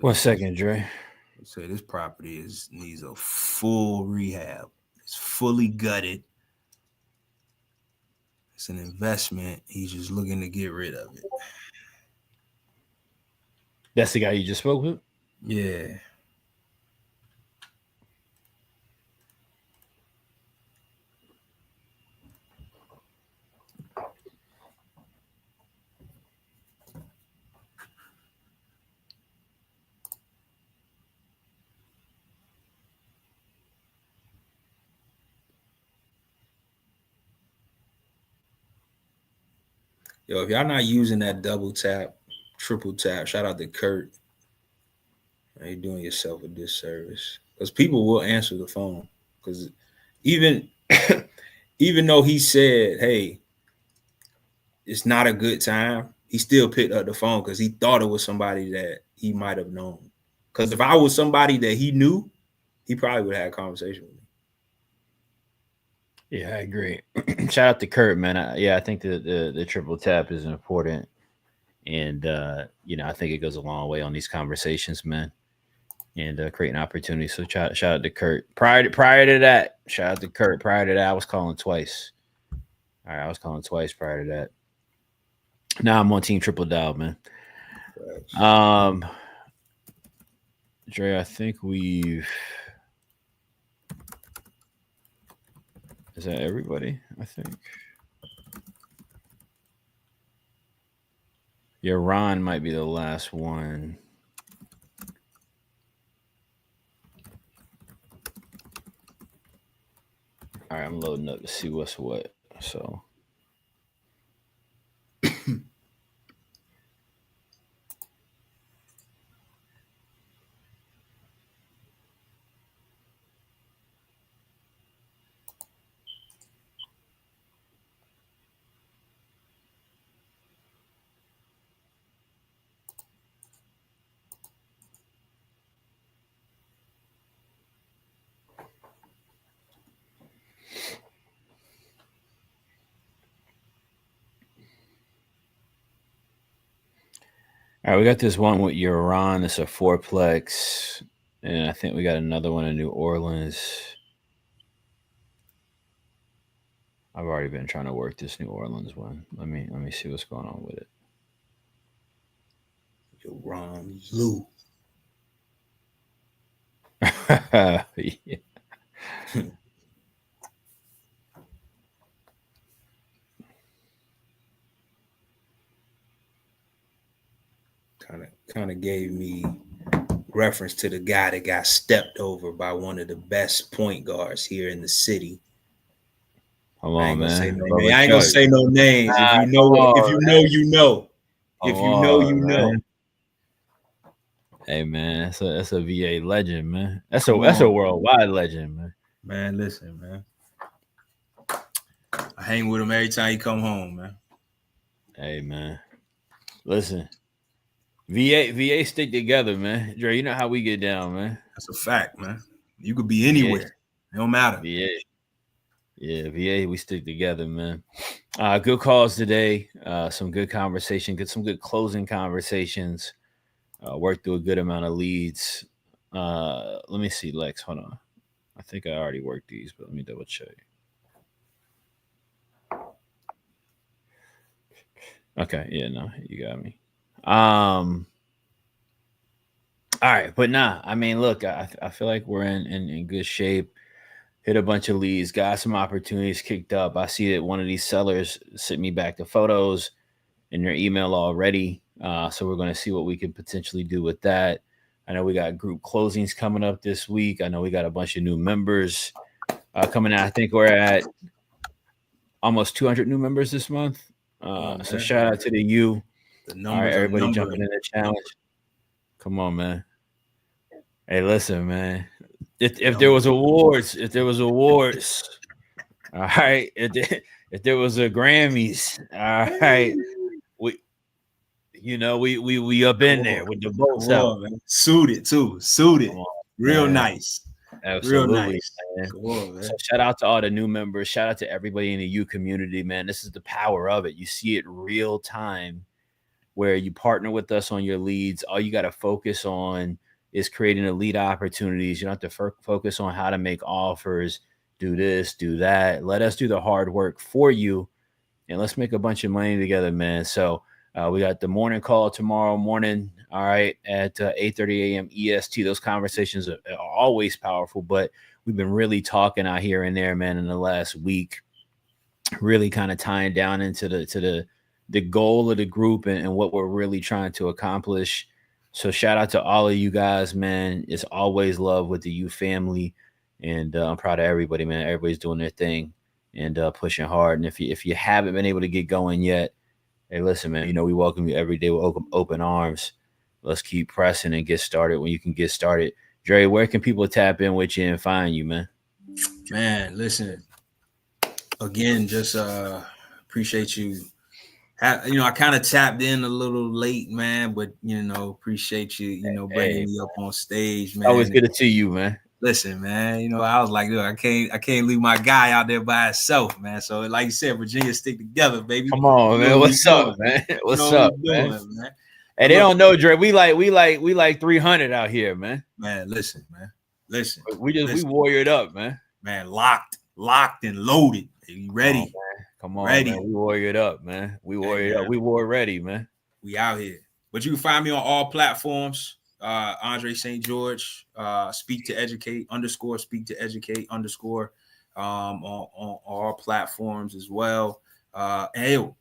One second, Dre. Say this property needs a full rehab. It's fully gutted. It's an investment. He's just looking to get rid of it. That's the guy you just spoke with? Yeah. Yo, if y'all not using that double tap, triple tap, shout out to Kurt. You're doing yourself a disservice. Because people will answer the phone. Because even though he said, hey, it's not a good time, he still picked up the phone because he thought it was somebody that he might have known. Because if I was somebody that he knew, he probably would have had a conversation with me. Yeah, I agree. Shout out to Kurt, man. I think the triple tap is important. And, I think it goes a long way on these conversations, man. And creating opportunities. So shout out to Kurt. Prior to that, shout out to Kurt. Prior to that, I was calling twice. All right, I was calling twice prior to that. Now I'm on Team Triple Dial, man. Dre, I think we've. Is that everybody? I think. Yeah, Ron might be the last one. All right, I'm loading up to see what's what. So. All right, we got this one with Iran. It's a fourplex, and I think we got another one in New Orleans. I've already been trying to work this New Orleans one. Let me see what's going on with it. Iran Lou. Yeah. Kind of gave me reference to the guy that got stepped over by one of the best point guards here in the city. Come I on, ain't gonna say man. no Bubba name. I ain't gonna Chuck. say no names. If you know, if you know, you know. If you know, you know. Hey man, that's a VA legend, man. That's Come a on. worldwide legend, man. Man, listen, man. I hang with him every time he come home, man. Hey man, listen, VA stick together, man. Dre, you know how we get down, man. That's a fact, man. You could be anywhere. It don't matter. VA, yeah, VA, we stick together, man. Good calls today. Some good conversation. Some good closing conversations. Worked through a good amount of leads. Let me see, Lex. Hold on. I think I already worked these, but let me double check. Okay, yeah, no, you got me. All right, but nah, I mean, look, I feel like we're in good shape. Hit a bunch of leads, got some opportunities kicked up. I see that one of these sellers sent me back the photos in your email already. So we're going to see what we can potentially do with that. I know we got group closings coming up this week. I know we got a bunch of new members coming out. I think we're at almost 200 new members this month. So shout out to the U. All right, everybody jumping in the challenge. Come on, man. Hey, listen, man. If there was awards, all right. If there was a Grammys, all right. We up in there with the bolts out. Man. Suited too. Suited. Real man. Nice. Absolutely. Real nice. Man. Come on, man. So shout out to all the new members. Shout out to everybody in the U community, man. This is the power of it. You see it real time where you partner with us on your leads. All you got to focus on is creating the lead opportunities. You don't have to focus on how to make offers, do this, do that. Let us do the hard work for you, and let's make a bunch of money together, man. So we got the morning call tomorrow morning, all right, at 8:30 a.m. EST. Those conversations are always powerful, but we've been really talking out here and there, man, in the last week, really kind of tying down into the goal of the group and what we're really trying to accomplish. So shout out to all of you guys, man. It's always love with the U family, and I'm proud of everybody, man. Everybody's doing their thing and pushing hard. And if you haven't been able to get going yet, hey, listen, man, we welcome you every day with open arms. Let's keep pressing and get started when you can get started. Dre, where can people tap in with you and find you, man? Man, listen, again, just appreciate you. I kind of tapped in a little late, man, but, appreciate you, bringing me up on stage, man. Always good to see you, man. Listen, man, I was like, look, I can't leave my guy out there by himself, man. So like you said, Virginia stick together, baby. Come on, man. What's up, man? What's up, man? And they don't know, Dre. We like 300 out here, man. Man, listen, man. Listen. We warriored up, man. Man, locked and loaded. Are you ready? Come on, ready. Man. We warriored up, man. We warriored up. We war ready, man. We out here. But you can find me on all platforms. Andre St. George, speak to educate _ speak to educate _ on all platforms as well. And hey, go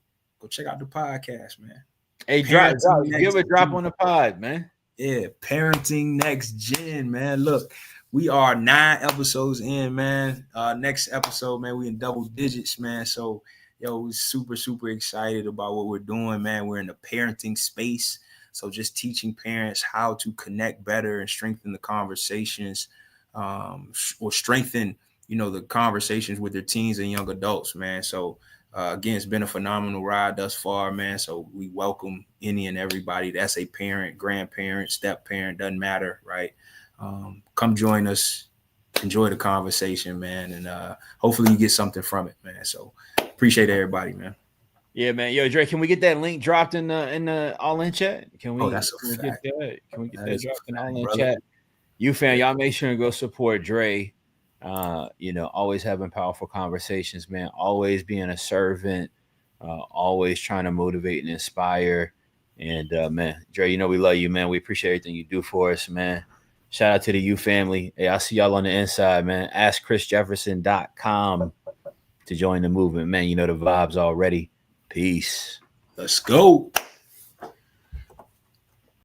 check out the podcast, man. Hey, give a drop on the pod, man. Yeah, Parenting Next Gen, man. Look, we are 9 episodes in, man. Next episode, man, we in double digits, man. So, we're super, super excited about what we're doing, man. We're in the parenting space. So just teaching parents how to connect better and strengthen the conversations, or strengthen, the conversations with their teens and young adults, man. So again, it's been a phenomenal ride thus far, man. So we welcome any and everybody that's a parent, grandparent, step parent, doesn't matter, right? Come join us, enjoy the conversation, man, and hopefully you get something from it, man. So appreciate everybody, man. Yeah, man. Yo, Dre, can we get that link dropped in the all in chat? Can we? That's a fact. Can we get that dropped in all in chat? You fan, y'all make sure and go support Dre. Always having powerful conversations, man. Always being a servant. Always trying to motivate and inspire. And man, Dre, we love you, man. We appreciate everything you do for us, man. Shout out to the U family. Hey, I'll see y'all on the inside, man. AskChrisJefferson.com to join the movement, man. The vibes already. Peace. Let's go.